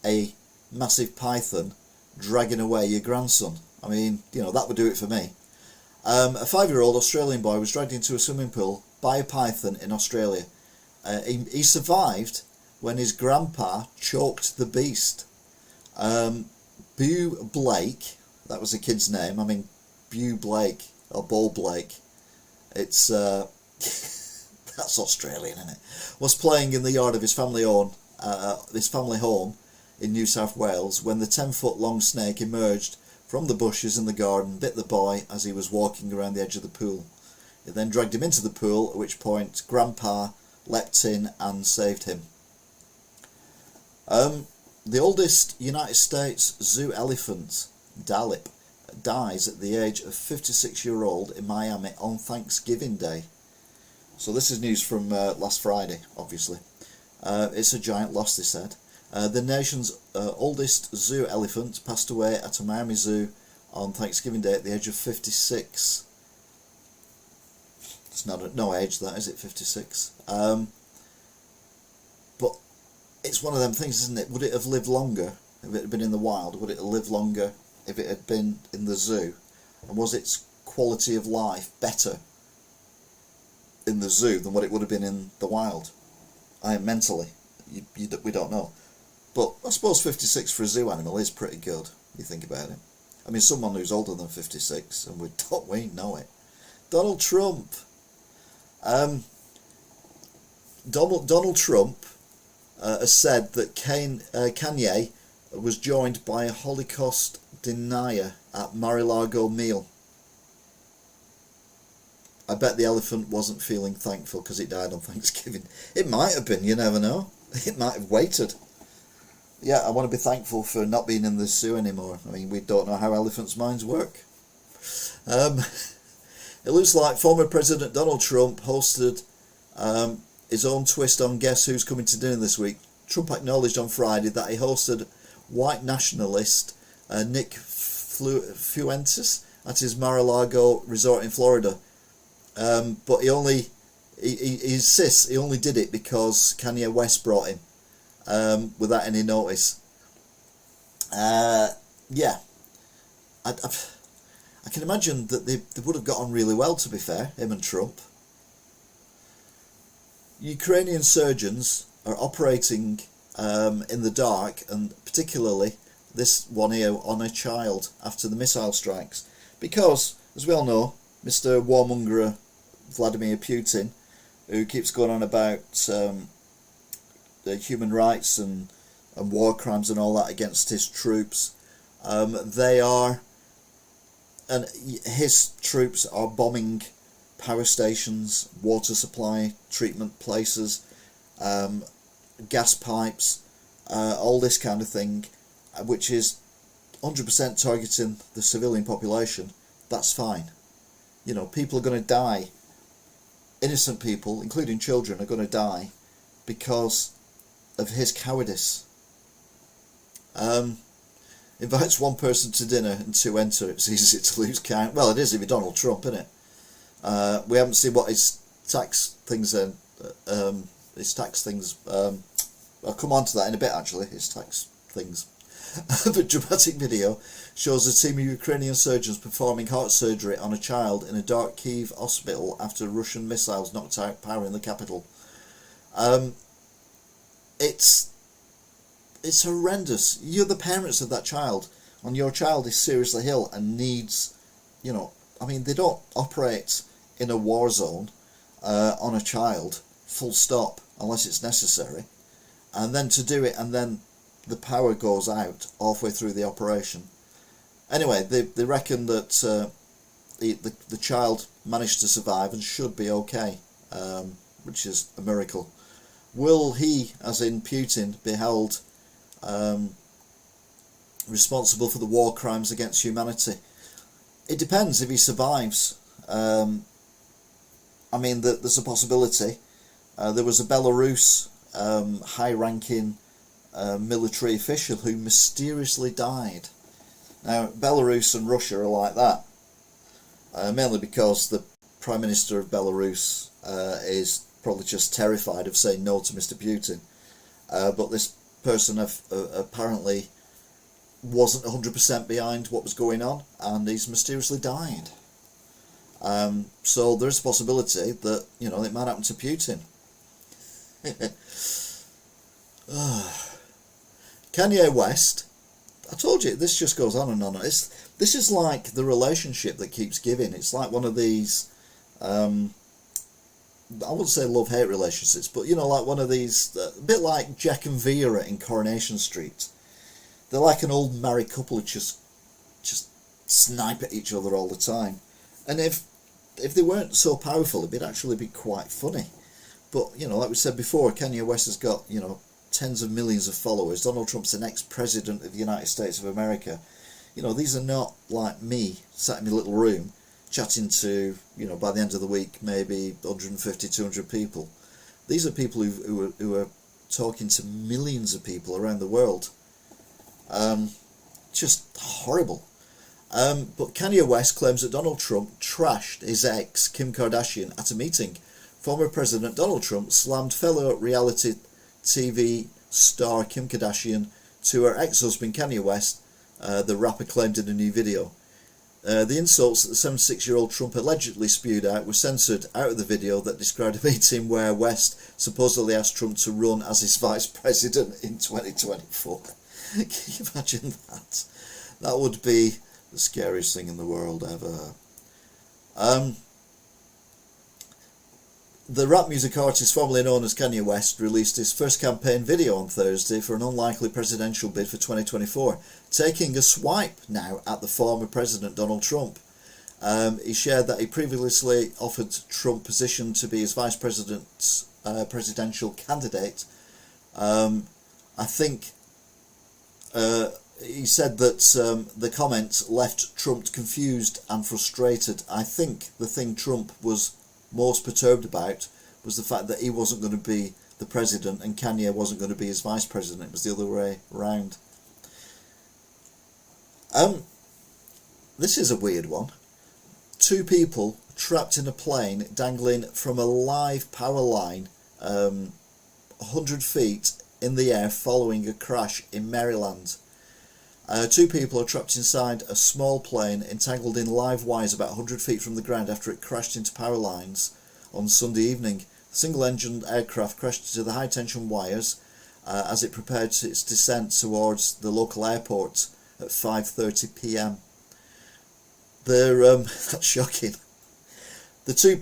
a massive python dragging away your grandson? I mean, you know, that would do it for me. A 5-year-old Australian boy was dragged into a swimming pool by a python in Australia. He survived when his grandpa choked the beast. Bew Blake, that was the kid's name. I mean, Bew Blake or Ball Blake. It's that's Australian, isn't it? Was playing in the yard of his family home in New South Wales when the 10-foot long snake emerged from the bushes in the garden, bit the boy as he was walking around the edge of the pool. It then dragged him into the pool, at which point Grandpa leapt in and saved him. The oldest United States zoo elephant, Dalip, dies at the age of 56-year-old in Miami on Thanksgiving Day. So this is news from last Friday, obviously. It's a giant loss, they said. The nation's oldest zoo elephant passed away at a Miami zoo on Thanksgiving Day at the age of 56. It's not no age, that is it, 56. But it's one of them things, isn't it? Would it have lived longer if it had been in the wild? Would it have lived longer if it had been in the zoo? And was its quality of life better in the zoo than what it would have been in the wild? Mentally, we don't know. But I suppose 56 for a zoo animal is pretty good, you think about it. I mean, someone who's older than 56, and we know it. Donald Trump. Donald Trump has said that Kanye was joined by a Holocaust denier at Mar-a-Lago meal. I bet the elephant wasn't feeling thankful because it died on Thanksgiving. It might have been, you never know. It might have waited. Yeah, I want to be thankful for not being in the zoo anymore. I mean, we don't know how elephants' minds work. It looks like former President Donald Trump hosted his own twist on Guess Who's Coming to Dinner this week. Trump acknowledged on Friday that he hosted white nationalist Nick Fuentes at his Mar-a-Lago resort in Florida. But he insists he only did it because Kanye West brought him, without any notice. Yeah, I can imagine that they would have got on really well, to be fair, him and Trump. Ukrainian surgeons are operating in the dark, and particularly this one here on a child after the missile strikes, because, as we all know, Mr. Warmonger Vladimir Putin, who keeps going on about the human rights and war crimes and all that against his troops, his troops are bombing power stations, water supply treatment places, gas pipes, all this kind of thing, which is 100% targeting the civilian population. That's fine. You know, people are going to die. Innocent people, including children, are going to die because of his cowardice. Invites one person to dinner and two enter. It's easy to lose count. Well, it is if you're Donald Trump, isn't it? We haven't seen what his tax things are. I'll come on to that in a bit, actually. His tax things. The dramatic video shows a team of Ukrainian surgeons performing heart surgery on a child in a dark Kyiv hospital after Russian missiles knocked out power in the capital. It's horrendous. You're the parents of that child, and your child is seriously ill and needs, you know, I mean, they don't operate in a war zone on a child, full stop, unless it's necessary. And then to do it, and then the power goes out halfway through the operation. Anyway, they reckon that the child managed to survive and should be okay, which is a miracle. Will he, as in Putin, be held responsible for the war crimes against humanity? It depends if he survives. I mean, there's a possibility. There was a Belarus high-ranking military official who mysteriously died. Now, Belarus and Russia are like that. mainly because the Prime Minister of Belarus is probably just terrified of saying no to Mr. Putin. But this person apparently wasn't 100% behind what was going on, and he's mysteriously died. So there's a possibility that, it might happen to Putin. Kanye West, I told you, this just goes on and on. This is like the relationship that keeps giving. It's like one of these, I wouldn't say love-hate relationships, but, like one of these, a bit like Jack and Vera in Coronation Street. They're like an old married couple who just snipe at each other all the time. And if they weren't so powerful, it'd actually be quite funny. But, like we said before, Kanye West has got, tens of millions of followers. Donald Trump's the next president of the United States of America. These are not like me, sat in my little room, chatting to, by the end of the week, maybe 150, 200 people. These are people who are talking to millions of people around the world. Just horrible. But Kanye West claims that Donald Trump trashed his ex, Kim Kardashian, at a meeting. Former President Donald Trump slammed fellow reality TV star Kim Kardashian to her ex-husband Kanye West, the rapper claimed in a new video. The insults that the 76-year-old Trump allegedly spewed out were censored out of the video that described a meeting where West supposedly asked Trump to run as his vice president in 2024. Can you imagine that? That would be the scariest thing in the world ever. The rap music artist formerly known as Kanye West released his first campaign video on Thursday for an unlikely presidential bid for 2024, taking a swipe now at the former President Donald Trump. He shared that he previously offered Trump position to be his vice president's presidential candidate. I think he said that the comments left Trump confused and frustrated. I think the thing Trump was most perturbed about was the fact that he wasn't going to be the president and Kanye wasn't going to be his vice president. It was the other way around. This is a weird one. Two people trapped in a plane dangling from a live power line 100 feet in the air following a crash in Maryland. Two people are trapped inside a small plane entangled in live wires about 100 feet from the ground after it crashed into power lines on Sunday evening. The single-engined aircraft crashed into the high-tension wires as it prepared its descent towards the local airport at 5:30 p.m. That's shocking. The two,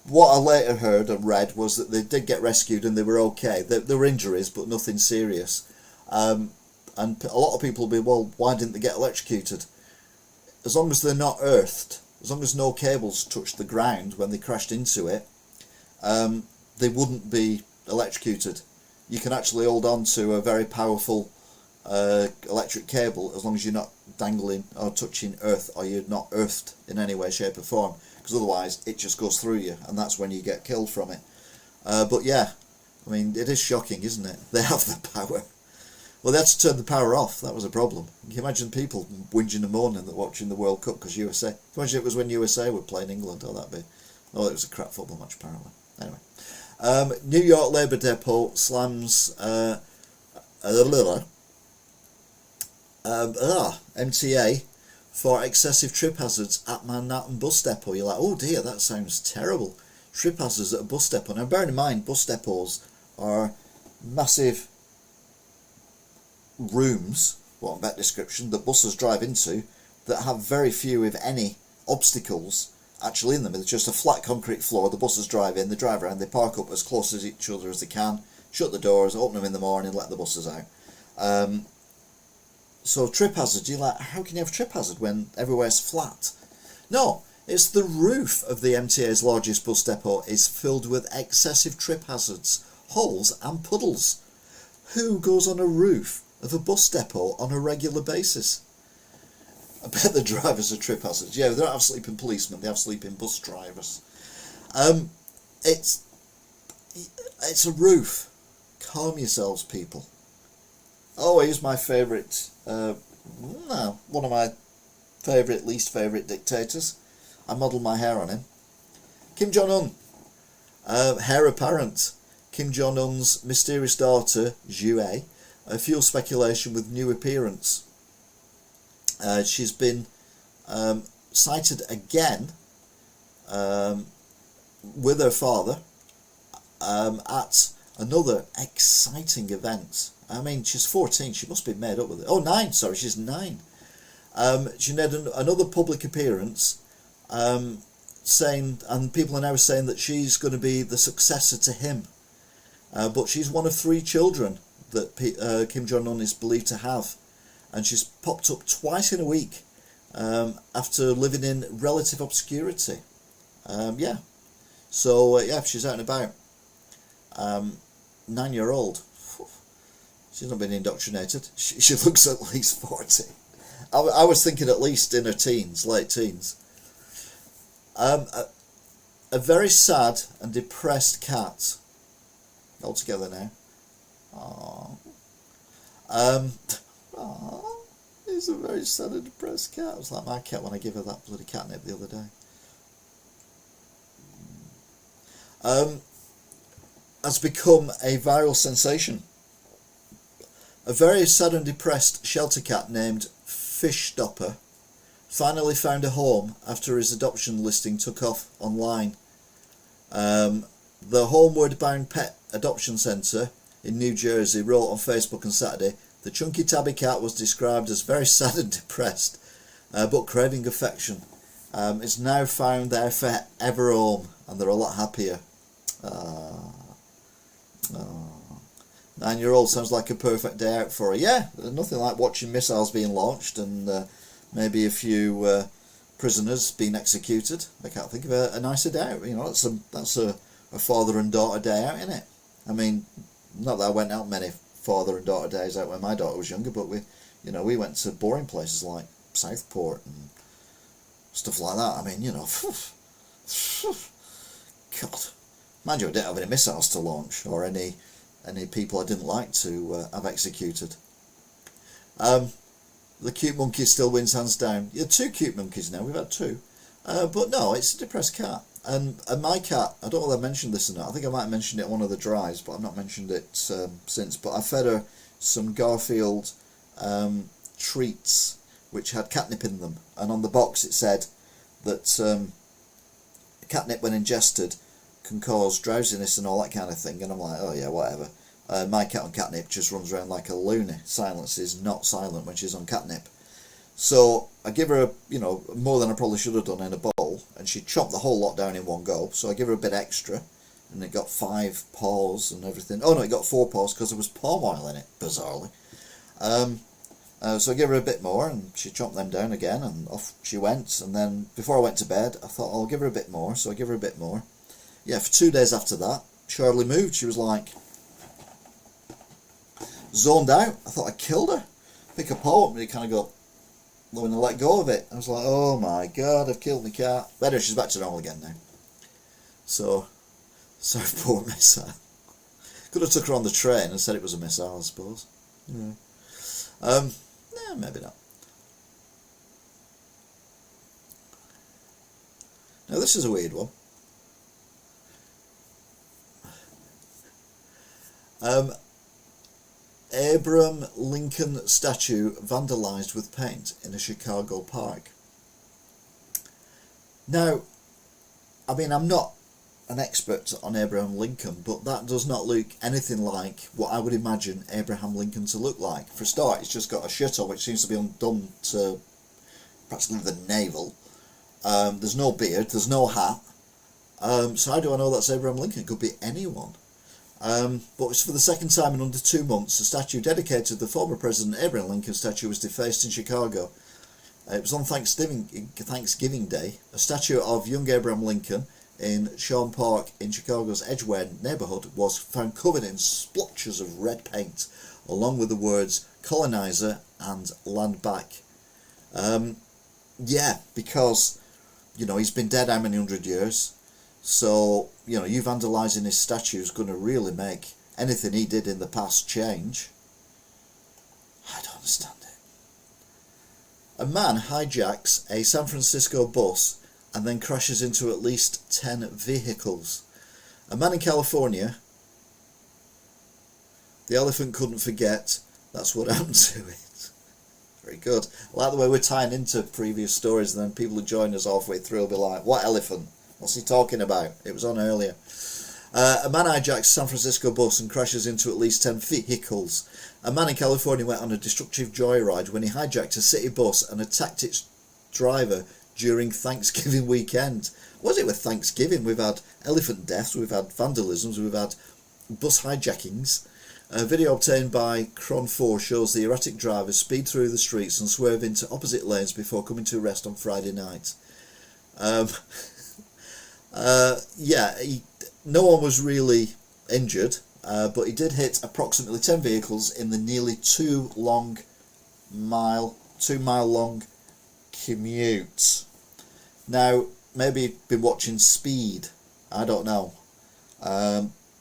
what I later heard and read was that they did get rescued and they were okay. There were injuries, but nothing serious. And a lot of people will be, well, why didn't they get electrocuted? As long as they're not earthed, as long as no cables touched the ground when they crashed into it, they wouldn't be electrocuted. You can actually hold on to a very powerful electric cable as long as you're not dangling or touching earth, or you're not earthed in any way, shape or form, because otherwise it just goes through you and that's when you get killed from it. But yeah, I mean, it is shocking, isn't it? They have the power. Well, they had to turn the power off. That was a problem. Can you imagine people whinging and moaning that watching the World Cup because USA? Can you imagine it was when USA were playing England? Oh, that'd be. Oh, it was a crap football match apparently. Anyway, New York Labour Depot slams MTA for excessive trip hazards at Manhattan bus depot. You're like, oh dear, that sounds terrible. Trip hazards at a bus depot. Now, bearing in mind, bus depots are massive rooms, what a better description, that buses drive into that have very few, if any, obstacles actually in them. It's just a flat concrete floor. The buses drive in, they drive around, they park up as close as each other as they can, shut the doors, open them in the morning, let the buses out. So trip hazard, you're like, how can you have a trip hazard when everywhere's flat? No, it's the roof of the MTA's largest bus depot is filled with excessive trip hazards, holes and puddles. Who goes on a roof of a bus depot on a regular basis? I bet the drivers are trip hazards. Yeah, they don't have sleeping policemen, they have sleeping bus drivers. It's a roof. Calm yourselves, people. Oh, here's my favourite, one of my favourite, least favourite dictators. I modelled my hair on him. Kim Jong-un. Heir apparent. Kim Jong-un's mysterious daughter, Zhu, fuels speculation with new appearance. She's been sighted again with her father at another exciting event. I mean, she's 14, she must be made up with it. Oh, 9, sorry, she's 9. She made another public appearance saying, and people are now saying that she's going to be the successor to him. But she's one of 3 children that Kim Jong-un is believed to have. And she's popped up twice in a week after living in relative obscurity. Yeah. So, yeah, she's out and about. 9-year-old. She's not been indoctrinated. She looks at least 40. I was thinking at least in her teens, late teens. A very sad and depressed cat. All together now. Aww. It's a very sad and depressed cat. It was like my cat when I gave her that bloody catnip the other day. Has become a viral sensation. A very sad and depressed shelter cat named Fish Stopper finally found a home after his adoption listing took off online. The Homeward Bound Pet Adoption Centre in New Jersey wrote on Facebook on Saturday, the chunky tabby cat was described as very sad and depressed, but craving affection. It's now found their forever home, and they're a lot happier. 9-year-old sounds like a perfect day out for her. Yeah, there's nothing like watching missiles being launched and maybe a few prisoners being executed. I can't think of a nicer day out. You know, that's a father and daughter day out, isn't it? I mean, not that I went out many father and daughter days out when my daughter was younger, but we went to boring places like Southport and stuff like that. I mean, you know, God, mind you, I didn't have any missiles to launch or any people I didn't like to have executed. The cute monkey still wins hands down. Yeah, 2 cute monkeys now. We've had 2, but no, it's a depressed cat. And my cat, I don't know whether I mentioned this or not. I think I might have mentioned it on one of the drives, but I've not mentioned it since. But I fed her some Garfield treats, which had catnip in them. And on the box it said that catnip, when ingested, can cause drowsiness and all that kind of thing. And I'm like, oh yeah, whatever. My cat on catnip just runs around like a loony. Silence is not silent when she's on catnip. So I give her, more than I probably should have done in a bowl, and she chopped the whole lot down in one go. So I give her a bit extra, and it got 5 paws and everything. Oh no, it got 4 paws because there was palm oil in it, bizarrely. So I give her a bit more, and she chopped them down again, and off she went. And then before I went to bed, I thought, I'll give her a bit more. So I give her a bit more. Yeah, for 2 days after that, she hardly moved. She was like zoned out. I thought I killed her. Pick a paw up and you kind of go, when I let go of it, I was like, oh my god, I've killed my cat. But anyway, she's back to normal again now. So, sorry, poor missile. Could have took her on the train and said it was a missile, I suppose. Yeah. No, maybe not. Now this is a weird one. Abraham Lincoln statue vandalised with paint in a Chicago park. Now, I mean, I'm not an expert on Abraham Lincoln, but that does not look anything like what I would imagine Abraham Lincoln to look like. For a start, he's just got a shirt on which seems to be undone to practically the navel. There's no beard, there's no hat. So how do I know that's Abraham Lincoln? It could be anyone. But it's for the second time in under 2 months. A statue dedicated to the former President Abraham Lincoln statue was defaced in Chicago. It was on Thanksgiving Day. A statue of young Abraham Lincoln in Shawn Park in Chicago's Edgware neighbourhood was found covered in splotches of red paint, along with the words colonizer and land back. Yeah, because, he's been dead how many 100 years? So, you vandalising his statue is going to really make anything he did in the past change. I don't understand A man hijacks a San Francisco bus and then crashes into at least 10 vehicles. A man in California, the elephant couldn't forget, that's what happened to it. Very good. I like the way we're tying into previous stories, and then people who join us halfway through will be like, what elephant? What's he talking about? It was on earlier. A man hijacks a San Francisco bus and crashes into at least 10 vehicles. A man in California went on a destructive joyride when he hijacked a city bus and attacked its driver during Thanksgiving weekend. Was it with Thanksgiving? We've had elephant deaths, we've had vandalisms, we've had bus hijackings. A video obtained by Cron 4 shows the erratic driver speed through the streets and swerve into opposite lanes before coming to rest on Friday night. No one was really injured, but he did hit approximately 10 vehicles in the nearly 2 mile long commute. Now, maybe you've been watching Speed, I don't know.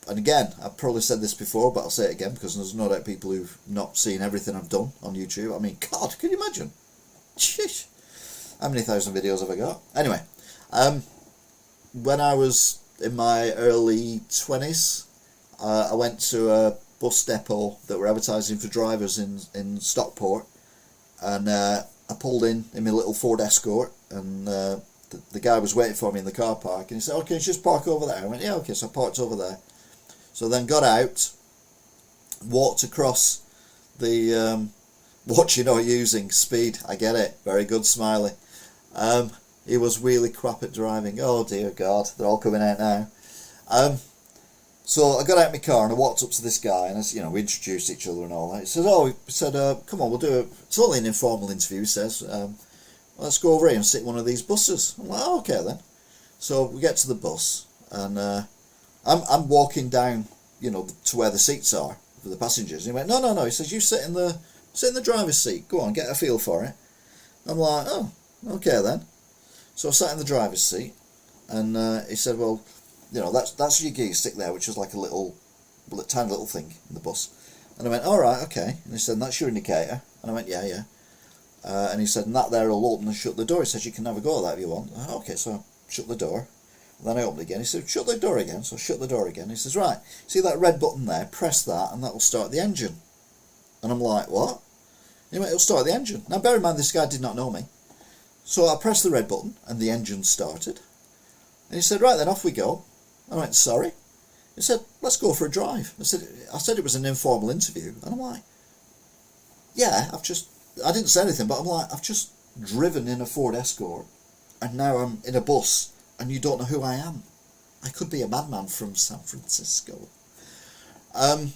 And again, I've probably said this before, but I'll say it again because there's no doubt people who've not seen everything I've done on YouTube. I mean, God, can you imagine? Sheesh. How many thousand videos have I got? Anyway, when I was in my early 20s, I went to a bus depot that were advertising for drivers in Stockport, and I pulled in my little Ford Escort, and the guy was waiting for me in the car park, and he said, okay, just park over there. I went, yeah, okay, so I parked over there. So then got out, walked across the, watching or using Speed, I get it, very good, Smiley. He was really crap at driving. Oh dear God, they're all coming out now. So I got out of my car and I walked up to this guy, and we introduced each other and all that. He said, come on, we'll do it. It's only an informal interview. He says, let's go over here and sit in one of these buses. I'm like, oh, okay then. So we get to the bus, and I'm walking down, to where the seats are for the passengers. And he went, no. He says, you sit in the driver's seat. Go on, get a feel for it. I'm like, oh, okay then. So I sat in the driver's seat, and he said, well, that's your gear stick there, which was like a tiny little thing in the bus. And I went, all right, okay. And he said, that's your indicator. And I went, yeah. And he said, and that there will open and shut the door. He says, you can have a go at that if you want. Okay, so I shut the door. And then I opened it again. He said, shut the door again. So I shut the door again. He says, right, see that red button there? Press that, and that will start the engine. And I'm like, what? He went, it'll start the engine. Now, bear in mind, this guy did not know me. So I pressed the red button, and the engine started. And he said, right then, off we go. I went, sorry? He said, let's go for a drive. I said it was an informal interview. And I'm like, yeah, I didn't say anything, but I'm like, I've just driven in a Ford Escort, and now I'm in a bus, and you don't know who I am. I could be a madman from San Francisco. And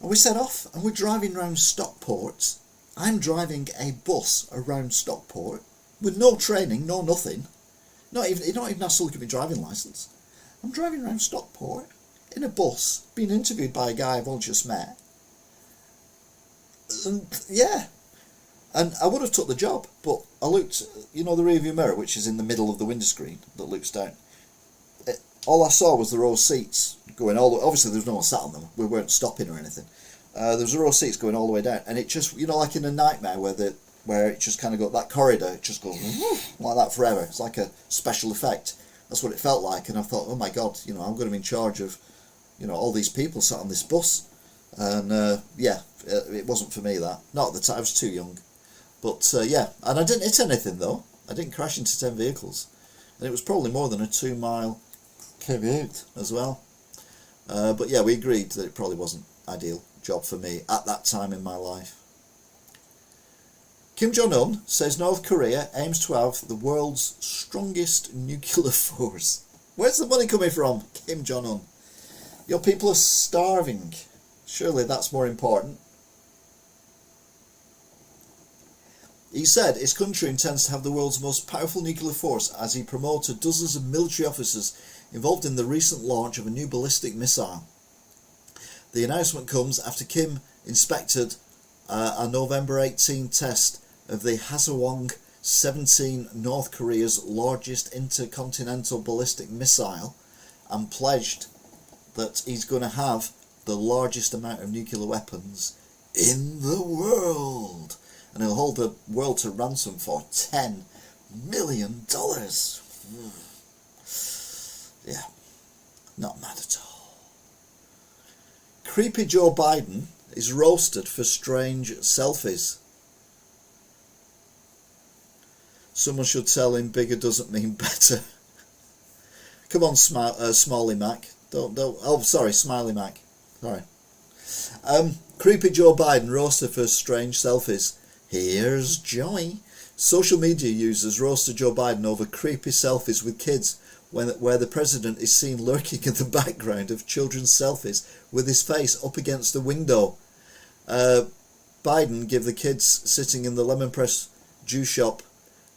we set off, and we're driving around Stockport. I'm driving a bus around Stockport with no training, no nothing. Not even asked to look at my driving licence. I'm driving around Stockport in a bus, being interviewed by a guy I've only just met. And yeah, and I would have took the job, but I looked, the rearview mirror, which is in the middle of the windscreen that looks down. All I saw was the row of seats going all the way. Obviously, there was no one sat on them. We weren't stopping or anything. There was a row of seats going all the way down, and it just, like in a nightmare where it just kind of got that corridor, it just goes like that forever. It's like a special effect. That's what it felt like, and I thought, oh my God, I'm going to be in charge of, all these people sat on this bus, and it wasn't for me that. Not at the time, I was too young, but and I didn't hit anything though. I didn't crash into 10 vehicles, and it was probably more than a 2 mile commute as well. But yeah, we agreed that it probably wasn't ideal job for me at that time in my life. Kim Jong-un says North Korea aims to have the world's strongest nuclear force. Where's the money coming from, Kim Jong-un? Your people are starving. Surely that's more important. He said his country intends to have the world's most powerful nuclear force as he promoted dozens of military officers involved in the recent launch of a new ballistic missile. The announcement comes after Kim inspected a November 18 test of the Hwasong-17, North Korea's largest intercontinental ballistic missile, and pledged that he's going to have the largest amount of nuclear weapons in the world. And he'll hold the world to ransom for $10 million. Yeah, not mad at all. Creepy Joe Biden is roasted for strange selfies. Someone should tell him bigger doesn't mean better. Come on, Smiley Mac. Don't. Oh, sorry, Smiley Mac. Sorry. Creepy Joe Biden roasted for strange selfies. Here's Joey. Social media users roasted Joe Biden over creepy selfies with kids, where the president is seen lurking in the background of children's selfies with his face up against the window. Biden gave the kids sitting in the lemon press juice shop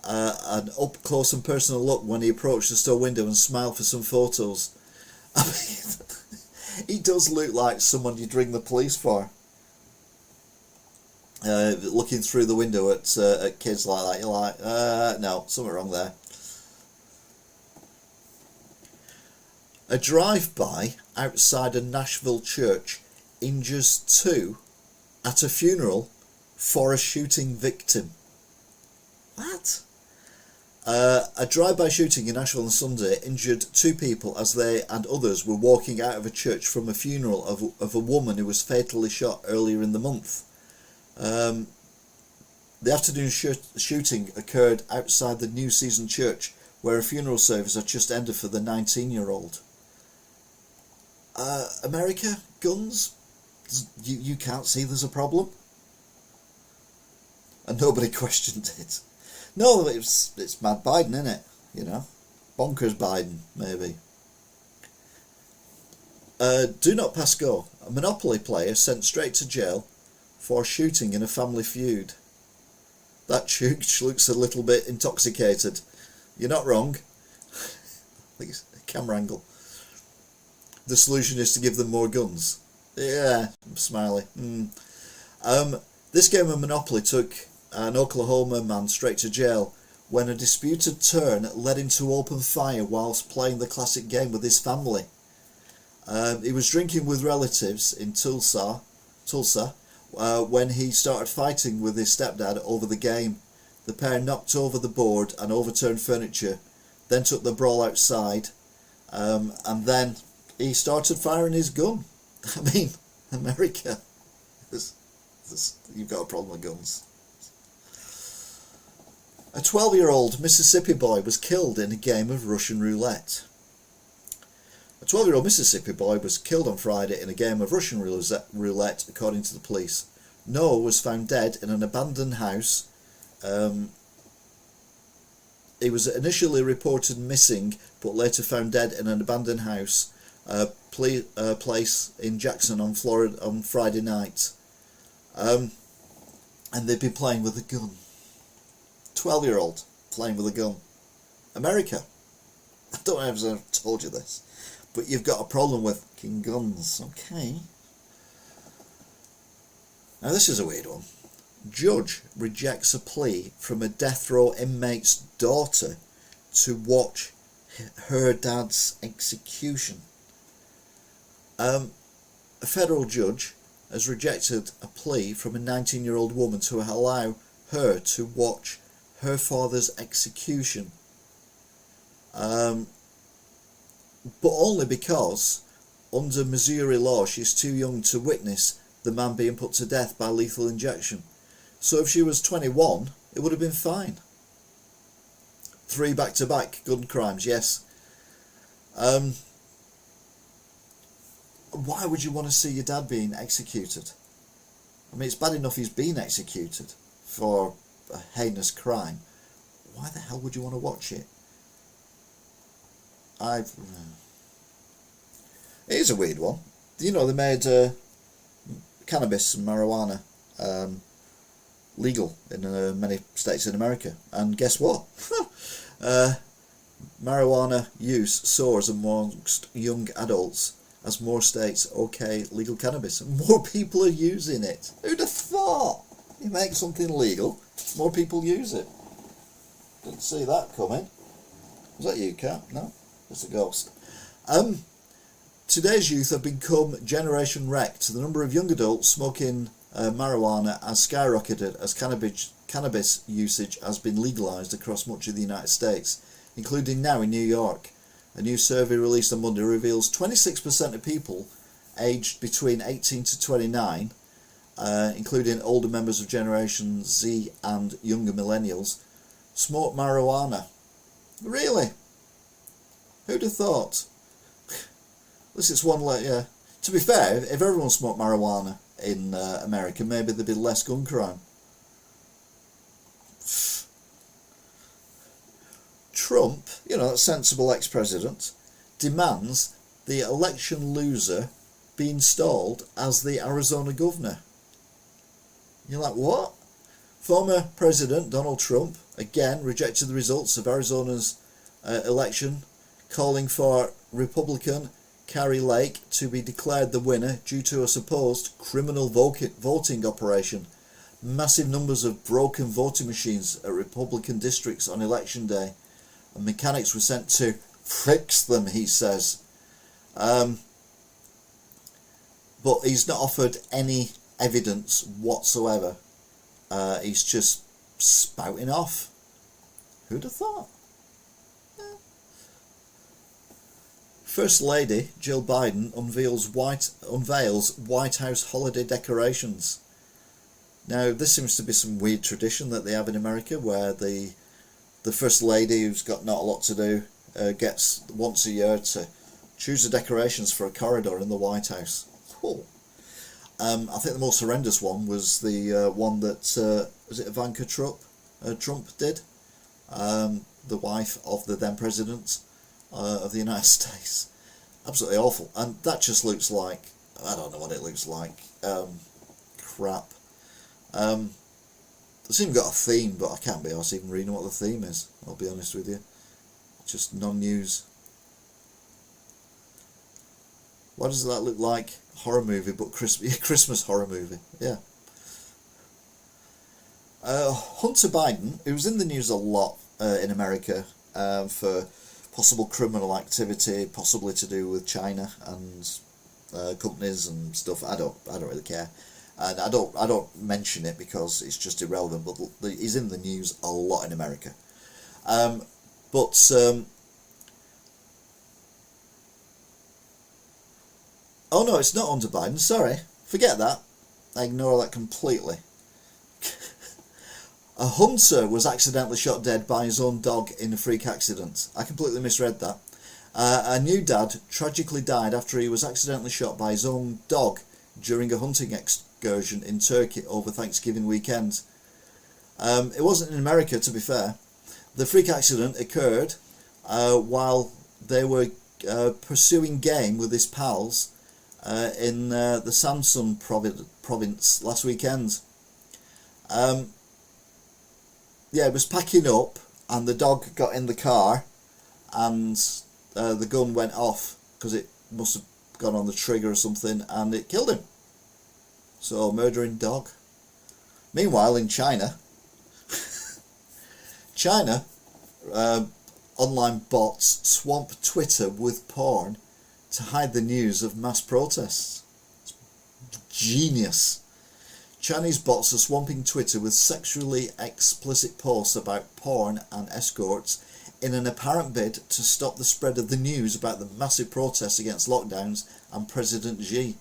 an up close and personal look when he approached the store window and smiled for some photos. I mean, he does look like someone you'd ring the police for. Looking through the window at kids like that, you're like, no, something wrong there. A drive-by outside a Nashville church injures 2 at a funeral for a shooting victim. What? A drive-by shooting in Nashville on Sunday injured 2 people as they and others were walking out of a church from a funeral of a woman who was fatally shot earlier in the month. The afternoon shooting occurred outside the New Season Church, where a funeral service had just ended for the 19-year-old. America, guns? You can't see there's a problem? And nobody questioned it. No, it's Mad Biden, isn't it? You know, bonkers Biden, maybe. Do not pass go. A Monopoly player sent straight to jail for shooting in a family feud. That chooch looks a little bit intoxicated. You're not wrong. I think it's a camera angle. The solution is to give them more guns. Yeah, smiley. This game of Monopoly took an Oklahoma man straight to jail when a disputed turn led him to open fire whilst playing the classic game with his family. He was drinking with relatives in Tulsa, when he started fighting with his stepdad over the game. The pair knocked over the board and overturned furniture, then took the brawl outside, and then he started firing his gun. I mean, America, you've got a problem with guns. A 12-year-old Mississippi boy was killed in a game of Russian roulette. A 12-year-old Mississippi boy was killed on Friday in a game of Russian roulette, according to the police. Noah was found dead in an abandoned house. He was initially reported missing, but later found dead in an abandoned house, place in Jackson on Florida on Friday night. And they'd been playing with a gun. 12-year-old playing with a gun. America. I don't know if I've told you this, but you've got a problem with fucking guns, okay? Now this is a weird one. Judge rejects a plea from a death row inmate's daughter to watch her dad's execution. A federal judge has rejected a plea from a 19-year-old woman to allow her to watch her father's execution. But only because, under Missouri law, she's too young to witness the man being put to death by lethal injection. So if she was 21, it would have been fine. 3 back-to-back gun crimes, yes. Why would you want to see your dad being executed? I mean, it's bad enough he's been executed for a heinous crime. Why the hell would you want to watch it? It is a weird one. You know, they made cannabis and marijuana legal in many states in America, and guess what? Marijuana use soars amongst young adults as more states okay legal cannabis, and more people are using it. Who'd have thought? You make something legal, more people use it. Didn't see that coming. Was that you, Cat? No, it's a ghost. Today's youth have become generation wrecked. The number of young adults smoking marijuana has skyrocketed as cannabis usage has been legalised across much of the United States, including now in New York. A new survey released on Monday reveals 26% of people aged between 18 to 29, including older members of Generation Z and younger millennials, smoke marijuana. Really? Who'd have thought? This is one like, yeah. To be fair, if everyone smoked marijuana in America, maybe there'd be less gun crime. Trump, that sensible ex-president, demands the election loser be installed as the Arizona governor. You're like, what? Former President Donald Trump, again, rejected the results of Arizona's election, calling for Republican Kari Lake to be declared the winner due to a supposed criminal voting operation. Massive numbers of broken voting machines at Republican districts on election day, and mechanics were sent to fix them, he says. But he's not offered any evidence whatsoever. He's just spouting off. Who'd have thought? First Lady Jill Biden unveils White House holiday decorations. Now, this seems to be some weird tradition that they have in America, where the First Lady, who's got not a lot to do, gets once a year to choose the decorations for a corridor in the White House. Cool. I think the most horrendous one was the one that was it Ivanka Trump did, the wife of the then president of the United States. Absolutely awful, and that just looks like, I don't know what it looks like. Crap. It's even got a theme, but I can't be arsed even reading what the theme is, I'll be honest with you. Just non-news. Why does that look like? Horror movie, but Christmas horror movie, yeah. Hunter Biden, who was in the news a lot in America for possible criminal activity, possibly to do with China and companies and stuff. I don't really care, and I don't mention it because it's just irrelevant. But he's in the news a lot in America. Oh no, it's not Hunter Biden. Sorry, forget that. I ignore that completely. A hunter was accidentally shot dead by his own dog in a freak accident. I completely misread that. A new dad tragically died after he was accidentally shot by his own dog during a hunting excursion in Turkey over Thanksgiving weekend. It wasn't in America, to be fair. The freak accident occurred while they were pursuing game with his pals in the Samsun province last weekend. It was packing up, and the dog got in the car, and the gun went off because it must have gone on the trigger or something, and it killed him. So, murdering dog. Meanwhile, in China, online bots swamp Twitter with porn to hide the news of mass protests. It's genius. Chinese bots are swamping Twitter with sexually explicit posts about porn and escorts in an apparent bid to stop the spread of the news about the massive protests against lockdowns and President Xi.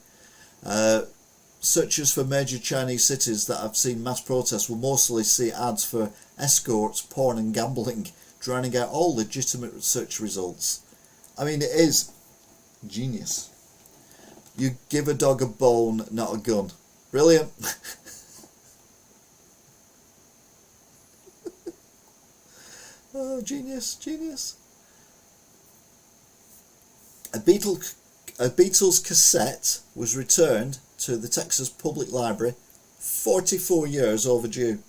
Searchers for major Chinese cities that have seen mass protests will mostly see ads for escorts, porn and gambling, drowning out all legitimate search results. I mean, it is genius. You give a dog a bone, not a gun. Brilliant. Oh, genius. A Beatles cassette was returned to the Texas Public Library 44 years overdue.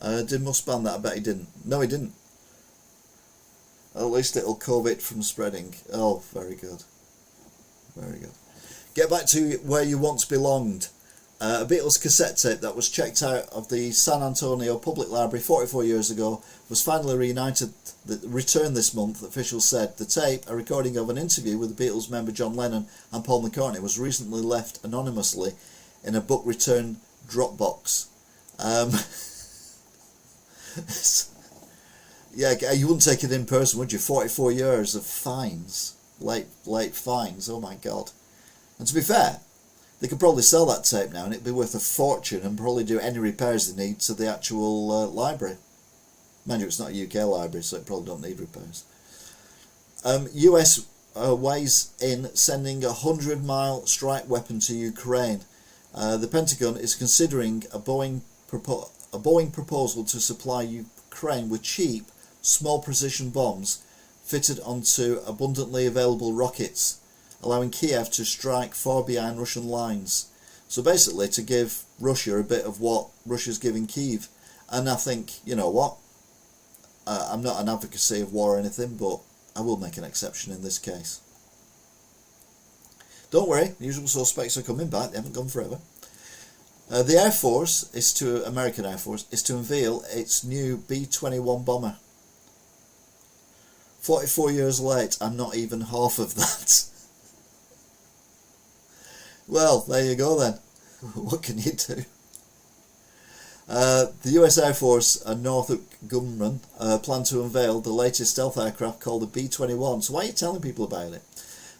Did Mustband that? I bet he didn't. No, he didn't. At least it'll cove it from spreading. Oh, very good. Very good. Get back to where you once belonged. A Beatles cassette tape that was checked out of the San Antonio Public Library 44 years ago was finally returned this month, officials said. The tape, a recording of an interview with the Beatles member John Lennon and Paul McCartney, was recently left anonymously in a book return Dropbox. Yeah, you wouldn't take it in person, would you? 44 years of fines, late fines. Oh my God! And to be fair, they could probably sell that tape now, and it'd be worth a fortune, and probably do any repairs they need to the actual library. Mind you, it's not a UK library, so it probably don't need repairs. US weighs in sending a 100-mile strike weapon to Ukraine. The Pentagon is considering a Boeing proposal to supply Ukraine with cheap, small precision bombs fitted onto abundantly available rockets, allowing Kiev to strike far behind Russian lines. So basically to give Russia a bit of what Russia's giving Kiev. And I think, you know what, I'm not an advocacy of war or anything, but I will make an exception in this case. Don't worry, the usual suspects are coming back, they haven't gone forever. The Air Force, American Air Force, is to unveil its new B-21 bomber. 44 years late, I'm not even half of that. Well, there you go then. What can you do? The US Air Force and Northrop Grumman plan to unveil the latest stealth aircraft called the B-21. So why are you telling people about it?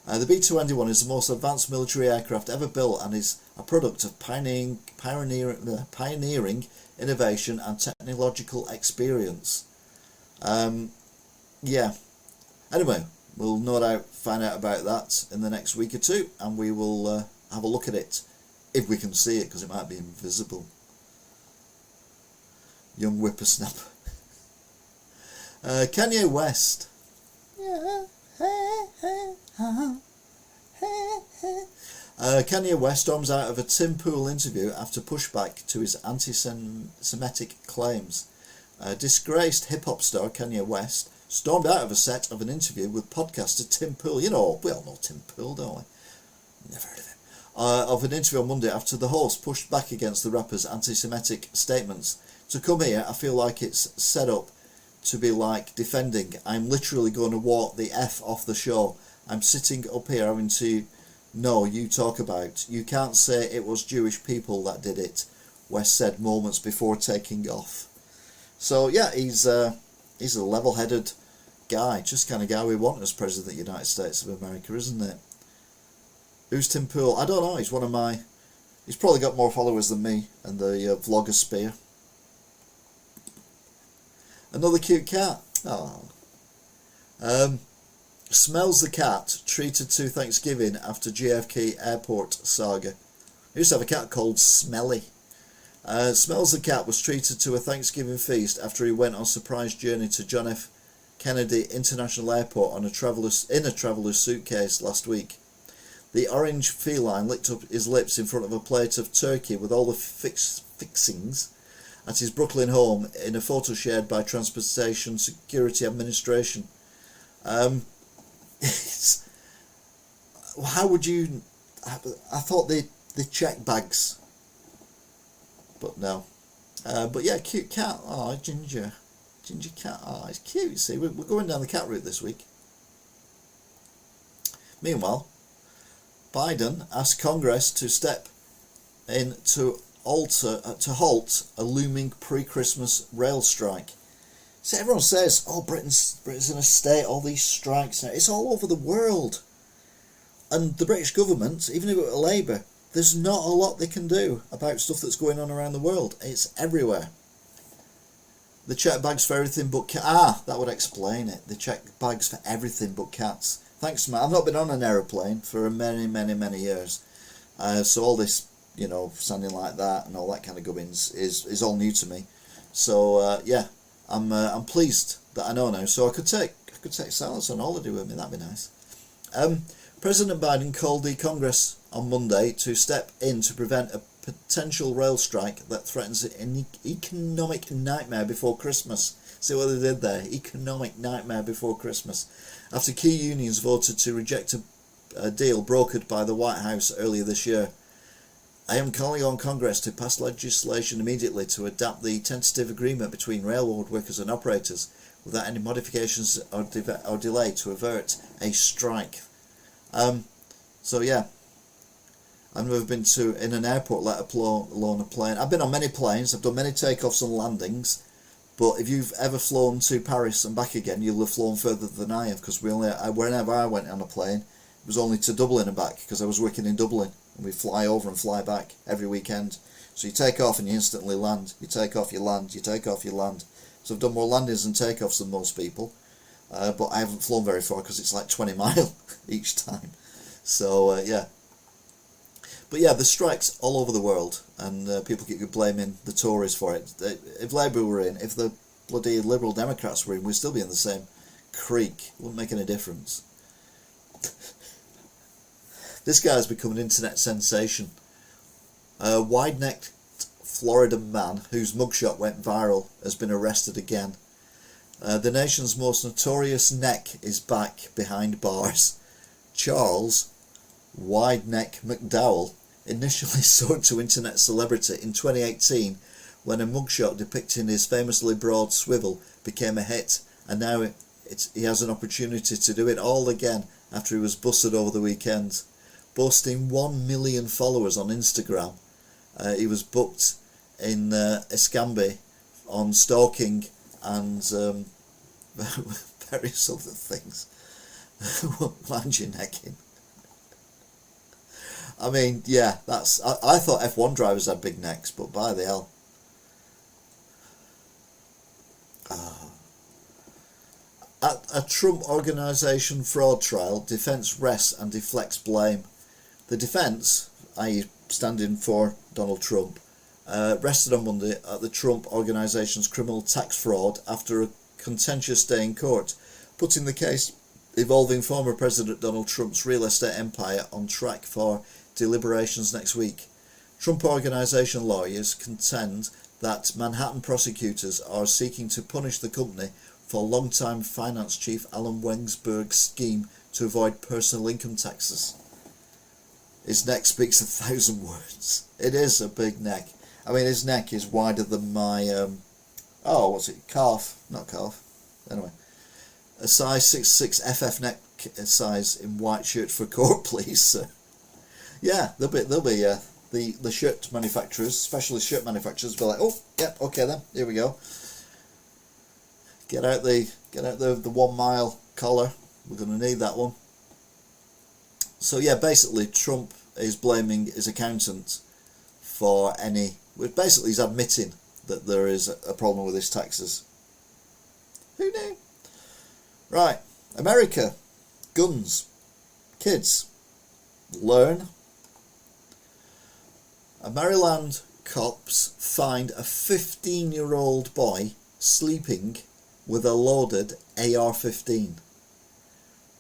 The B-21 is the most advanced military aircraft ever built and is a product of pioneering innovation and technological experience. Yeah. Anyway, we'll no doubt find out about that in the next week or two, and we will have a look at it, if we can see it, because it might be invisible. Young whippersnapper. Kanye West. Kanye West storms out of a Tim Pool interview after pushback to his anti-Semitic claims. Disgraced hip-hop star Kanye West stormed out of a set of an interview with podcaster Tim Pool. You know, we all know Tim Pool, don't we? Never heard of him. Of an interview on Monday after the host pushed back against the rapper's anti-Semitic statements. To come here, I feel like it's set up to be like defending. I'm literally going to walk the F off the show. I'm sitting up here having to know you talk about. You can't say it was Jewish people that did it, West said moments before taking off. So yeah, he's a level-headed guy, just kind of guy we want as President of the United States of America, isn't it? Who's Tim Pool? I don't know. He's one of my... He's probably got more followers than me and the vlogosphere. Another cute cat. Oh. Smells the cat treated to Thanksgiving after JFK airport saga. I used to have a cat called Smelly. Smells the cat was treated to a Thanksgiving feast after he went on a surprise journey to John F. Kennedy International Airport in a traveller's suitcase last week. The orange feline licked up his lips in front of a plate of turkey with all the fixings at his Brooklyn home in a photo shared by Transportation Security Administration. How would you... I thought they check bags. But no. But yeah, cute cat. Oh, Ginger cat. Oh, it's cute. See, we're going down the cat route this week. Meanwhile, Biden asked Congress to step in to halt a looming pre-Christmas rail strike. So everyone says, "Oh, Britain's in a state. All these strikes now. It's all over the world." And the British government, even if it were Labour, there's not a lot they can do about stuff that's going on around the world. It's everywhere. They check bags for everything but cats. That would explain it. They check bags for everything but cats. Thanks, Matt. I've not been on an aeroplane for many, many, many years. So all this, sounding like that and all that kind of gubbins is all new to me. So yeah, I'm pleased that I know now. So I could take Silas on holiday with me. That'd be nice. President Biden called the Congress on Monday to step in to prevent a potential rail strike that threatens an economic nightmare before Christmas. See what they did there? Economic nightmare before Christmas. After key unions voted to reject a deal brokered by the White House earlier this year. I am calling on Congress to pass legislation immediately to adapt the tentative agreement between railroad workers and operators without any modifications or delay to avert a strike. So yeah, I've never been to in an airport, let alone a plane. I've been on many planes, I've done many takeoffs and landings, but if you've ever flown to Paris and back again, you'll have flown further than I have, because whenever I went on a plane, it was only to Dublin and back, because I was working in Dublin, and we fly over and fly back every weekend. So you take off and you instantly land, you take off, you land, you take off, you land. So I've done more landings and takeoffs than most people, but I haven't flown very far because it's like 20 mile each time. So yeah. But yeah, there's strikes all over the world, and people keep blaming the Tories for it. If Labour were in, if the bloody Liberal Democrats were in, we'd still be in the same creek. It wouldn't make any difference. This guy's become an internet sensation. A wide-necked Floridan man whose mugshot went viral has been arrested again. The nation's most notorious neck is back behind bars. Charles Wide Neck McDowell initially soared to internet celebrity in 2018 when a mugshot depicting his famously broad swivel became a hit, and now he has an opportunity to do it all again after he was busted over the weekend. Boasting 1 million followers on Instagram, he was booked in Escambia on stalking and various other things. Land your neck in. I mean, yeah, that's. I thought F1 drivers had big necks, but by the hell. At a Trump Organisation fraud trial, defence rests and deflects blame. The defence, i.e. standing for Donald Trump, rested on Monday at the Trump Organisation's criminal tax fraud after a contentious day in court, putting the case involving former President Donald Trump's real estate empire on track for deliberations next week. Trump Organisation lawyers contend that Manhattan prosecutors are seeking to punish the company for longtime finance chief Alan Wengsberg's scheme to avoid personal income taxes. His neck speaks 1,000 words. It is a big neck. I mean, his neck is wider than my, calf. Not calf. Anyway. A size 6'6" FF neck size in white shirt for court, please, sir. Yeah, they'll be the shirt manufacturers, specialist shirt manufacturers, will be like, oh, yep, okay then, here we go. Get out the 1 mile collar. We're going to need that one. So yeah, basically Trump is blaming his accountant for basically he's admitting that there is a problem with his taxes. Who knew? Right, America, guns, kids, learn. A Maryland cops find a 15-year-old boy sleeping with a loaded AR-15.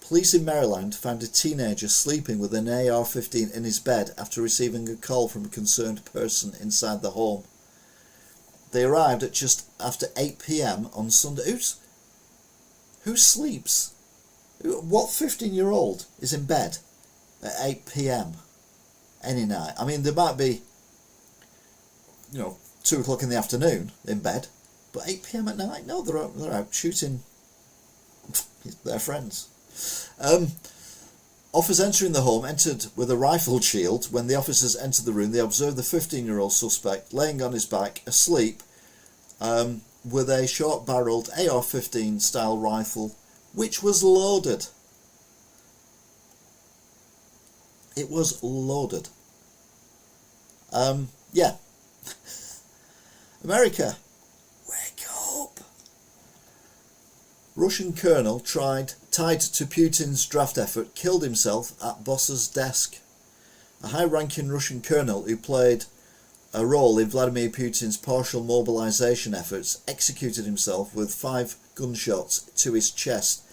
Police in Maryland found a teenager sleeping with an AR-15 in his bed after receiving a call from a concerned person inside the home. They arrived at just after 8 p.m. on Sunday. Who sleeps? What 15-year-old is in bed at 8 p.m. any night? I mean, there might be, 2 o'clock in the afternoon in bed, but 8 p.m. at night? No, they're out shooting their friends. Officers entering the home entered with a rifle shield. When the officers entered the room, they observed the 15-year-old suspect laying on his back, asleep, with a short-barreled AR-15 style rifle, which was loaded. It was loaded. Yeah. America, wake up. Russian colonel tied to Putin's draft effort killed himself at boss's desk. A high-ranking Russian colonel who played a role in Vladimir Putin's partial mobilization efforts executed himself with 5 gunshots to his chest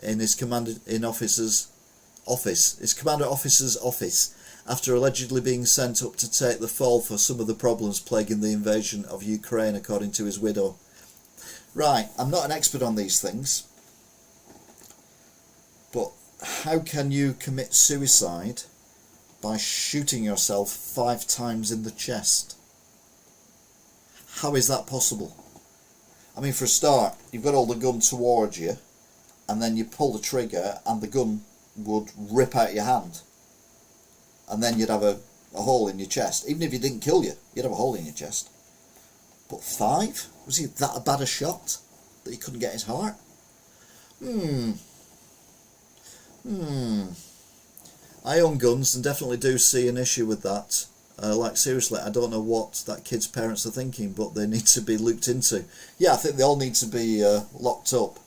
in his commander officer's office after allegedly being sent up to take the fall for some of the problems plaguing the invasion of Ukraine, according to his widow. Right, I'm not an expert on these things, but how can you commit suicide by shooting yourself 5 times in the chest. How is that possible? I mean, for a start, you've got to hold the gun towards you, and then you pull the trigger and the gun would rip out your hand. And then you'd have a hole in your chest. Even if you didn't kill you, you'd have a hole in your chest. But 5? Was he that bad a shot that he couldn't get his heart? I own guns and definitely do see an issue with that. Like, seriously, I don't know what that kid's parents are thinking, but they need to be looked into. Yeah, I think they all need to be locked up.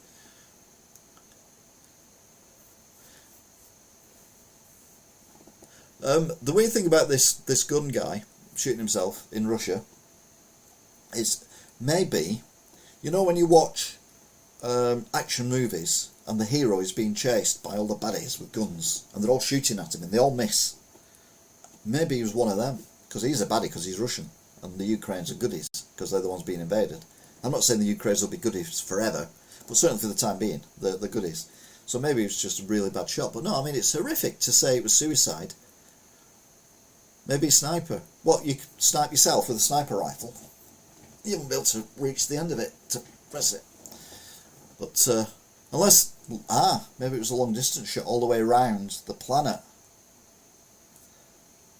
The weird thing about this gun guy shooting himself in Russia is maybe, you know, when you watch action movies and the hero is being chased by all the baddies with guns and they're all shooting at him and they all miss. Maybe he was one of them, because he's a baddie because he's Russian and the Ukrainians are goodies because they're the ones being invaded. I'm not saying the Ukrainians will be goodies forever, but certainly for the time being, they're goodies. So maybe it was just a really bad shot. But no, I mean, it's horrific to say it was suicide. Maybe a sniper. What, you snipe yourself with a sniper rifle? You won't be able to reach the end of it to press it. But unless, maybe it was a long distance shot all the way around the planet.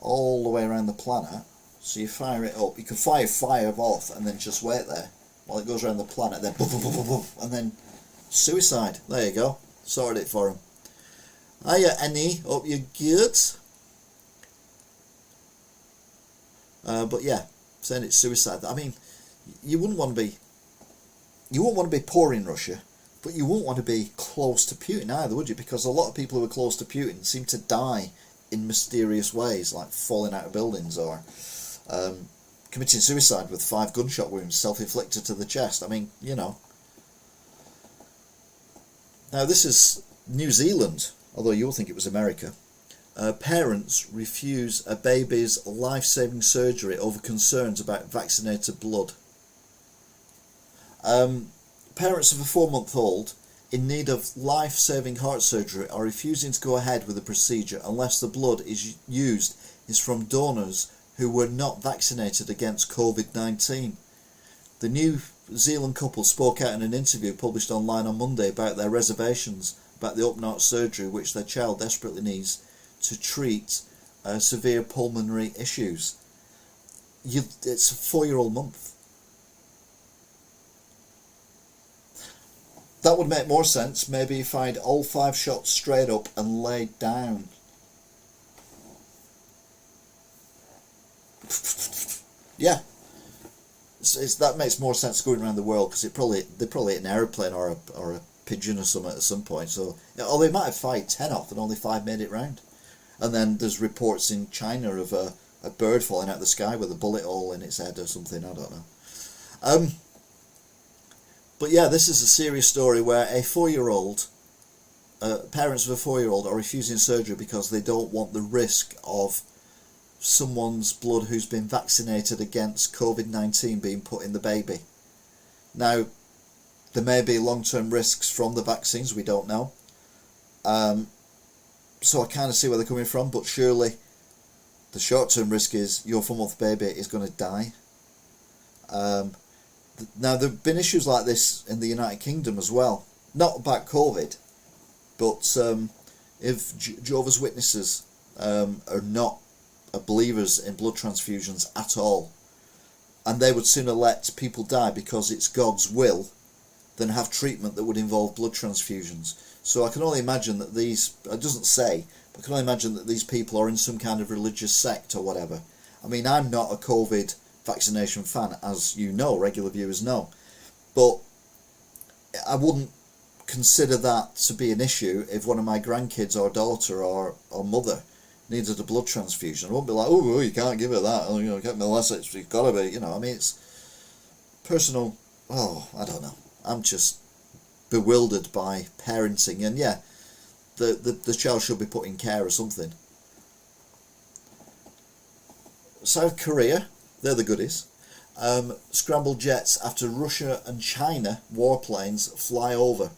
All the way around the planet. So you fire it up. You can fire off and then just wait there while it goes around the planet. Then boom, boom, boom, boom, boom, and then suicide. There you go. Sorted it for him. Hiya, Annie. Hope you're good. But yeah, saying it's suicide. I mean, you wouldn't want to be poor in Russia, but you wouldn't want to be close to Putin either, would you? Because a lot of people who are close to Putin seem to die in mysterious ways, like falling out of buildings or committing suicide with 5 gunshot wounds self-inflicted to the chest. I mean, you know. Now this is New Zealand, although you'll think it was America. Parents refuse a baby's life-saving surgery over concerns about vaccinated blood. Parents of a 4-month-old in need of life-saving heart surgery are refusing to go ahead with the procedure unless the blood used is from donors who were not vaccinated against COVID-19. The New Zealand couple spoke out in an interview published online on Monday about their reservations about the open-heart surgery which their child desperately needs to treat severe pulmonary issues. It's a 4-year-old month. That would make more sense maybe if I'd all 5 shots straight up and laid down. Yeah, that makes more sense going around the world because they probably hit an aeroplane or a pigeon or something at some point. So, or they might have fired 10 off and only 5 made it round. And then there's reports in China of a bird falling out of the sky with a bullet hole in its head or something. I don't know. But yeah, this is a serious story where a 4-year-old, parents of a 4-year-old are refusing surgery because they don't want the risk of someone's blood who's been vaccinated against COVID-19 being put in the baby. Now, there may be long-term risks from the vaccines, we don't know. So I kind of see where they're coming from, but surely the short-term risk is your 4-month baby is going to die. Now, there have been issues like this in the United Kingdom as well. Not about COVID, but if Jehovah's Witnesses are not believers in blood transfusions at all, and they would sooner let people die because it's God's will than have treatment that would involve blood transfusions. So I can only imagine that it doesn't say, but I can only imagine that these people are in some kind of religious sect or whatever. I mean, I'm not a COVID vaccination fan, as you know, regular viewers know, but I wouldn't consider that to be an issue if one of my grandkids or daughter or mother needed a blood transfusion. I won't be like, oh, you can't give it that, unless it's got to be, I mean, it's personal. I don't know, I'm just bewildered by parenting, and yeah, the child should be put in care or something. South Korea, they're the goodies. Scrambled jets after Russia and China warplanes fly over.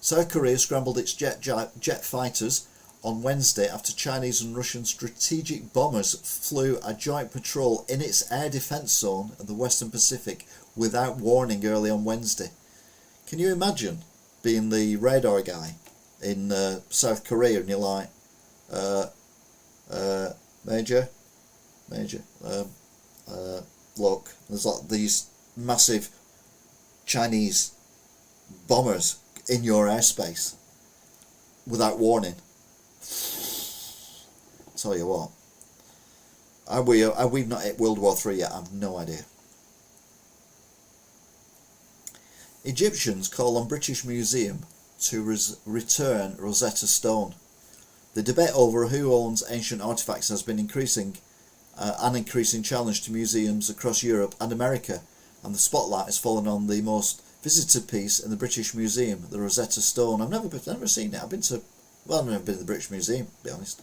South Korea scrambled its jet fighters on Wednesday after Chinese and Russian strategic bombers flew a joint patrol in its air defence zone of the Western Pacific without warning early on Wednesday. Can you imagine being the radar guy in South Korea and you're like, Major, look, there's like these massive Chinese bombers in your airspace without warning. Tell you what, are we not at World War III yet? I have no idea. Egyptians call on British Museum to return Rosetta Stone. The debate over who owns ancient artefacts has been an increasing challenge to museums across Europe and America, and the spotlight has fallen on the most visited piece in the British Museum, the Rosetta Stone. I've never seen it. I've never been to the British Museum, to be honest.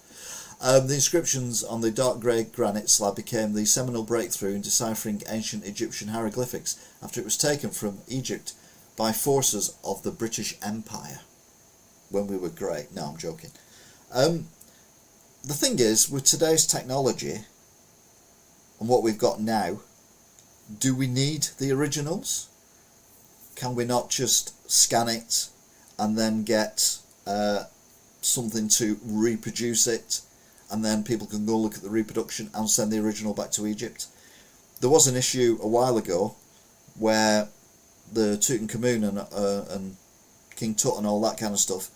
The inscriptions on the dark grey granite slab became the seminal breakthrough in deciphering ancient Egyptian hieroglyphics after it was taken from Egypt by forces of the British Empire when we were great. No, I'm joking. The thing is, with today's technology and what we've got now, do we need the originals? Can we not just scan it and then get something to reproduce it, and then people can go look at the reproduction and send the original back to Egypt? There was an issue a while ago where the Tutankhamun and King Tut and all that kind of stuff,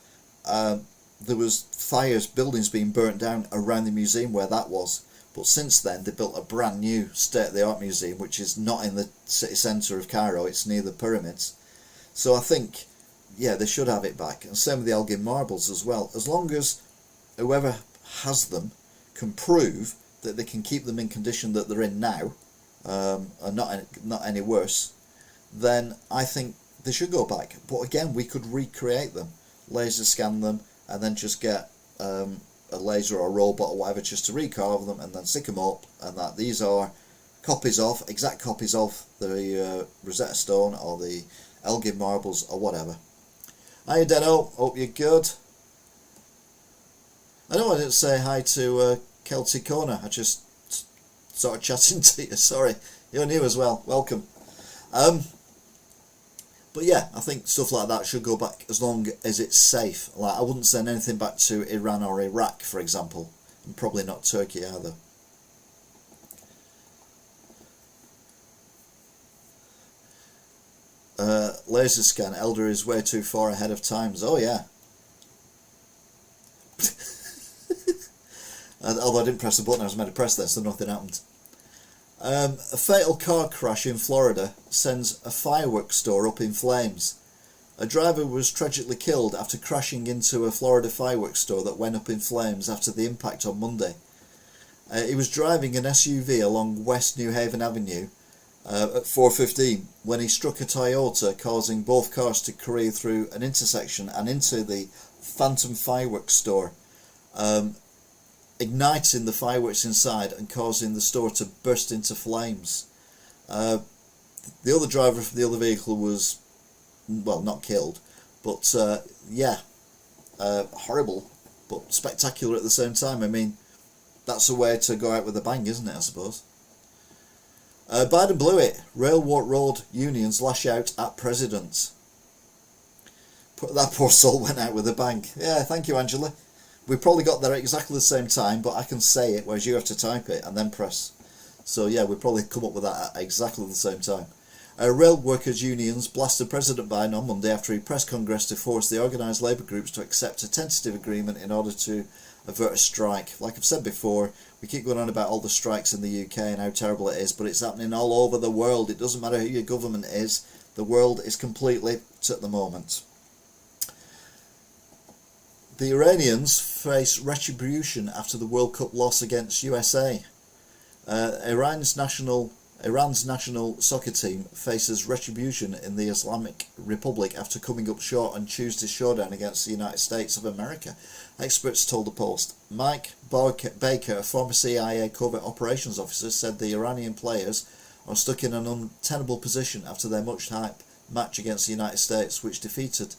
there was fires, buildings being burnt down around the museum where that was. But since then they built a brand new state-of-the-art museum, which is not in the city centre of Cairo, it's near the pyramids. So I think, yeah, they should have it back. And same with the Elgin marbles as well. As long as whoever has them can prove that they can keep them in condition that they're in now, and not any worse, then I think they should go back. But again, we could recreate them, laser scan them, and then just get a laser or a robot or whatever just to recarve them and then stick them up, and that these are exact copies of the Rosetta Stone or the Elgin marbles or whatever. Hi Deno, hope you're good. I know I didn't say hi to Kelty Corner, I just started chatting to you, sorry. You're new as well, welcome. But yeah, I think stuff like that should go back as long as it's safe. Like, I wouldn't send anything back to Iran or Iraq, for example, and probably not Turkey either. Laser scan, Elder is way too far ahead of times. Oh yeah. Although I didn't press the button I was meant to press there, so nothing happened. A fatal car crash in Florida sends a fireworks store up in flames. A driver was tragically killed after crashing into a Florida fireworks store that went up in flames after the impact on Monday. He was driving an SUV along West New Haven Avenue at 4:15 when he struck a Toyota, causing both cars to career through an intersection and into the Phantom fireworks store, igniting the fireworks inside and causing the store to burst into flames. The other driver from the other vehicle was, well, not killed, but horrible, but spectacular at the same time. I mean, that's a way to go out with a bang, isn't it, I suppose? Biden blew it. Railroad unions lash out at president. That poor soul went out with a bang. Yeah, thank you, Angela. We probably got there at exactly the same time, but I can say it, whereas you have to type it and then press. So yeah, we probably come up with that at exactly the same time. Rail workers' unions blasted President Biden on Monday after he pressed Congress to force the organised labour groups to accept a tentative agreement in order to avert a strike. Like I've said before, we keep going on about all the strikes in the UK and how terrible it is, but it's happening all over the world. It doesn't matter who your government is, the world is completely at the moment. The Iranians face retribution after the World Cup loss against USA. Iran's national soccer team faces retribution in the Islamic Republic after coming up short on Tuesday's showdown against the United States of America. Experts told the Post. Mike Baker, a former CIA covert operations officer, said the Iranian players are stuck in an untenable position after their much-hyped match against the United States, which defeated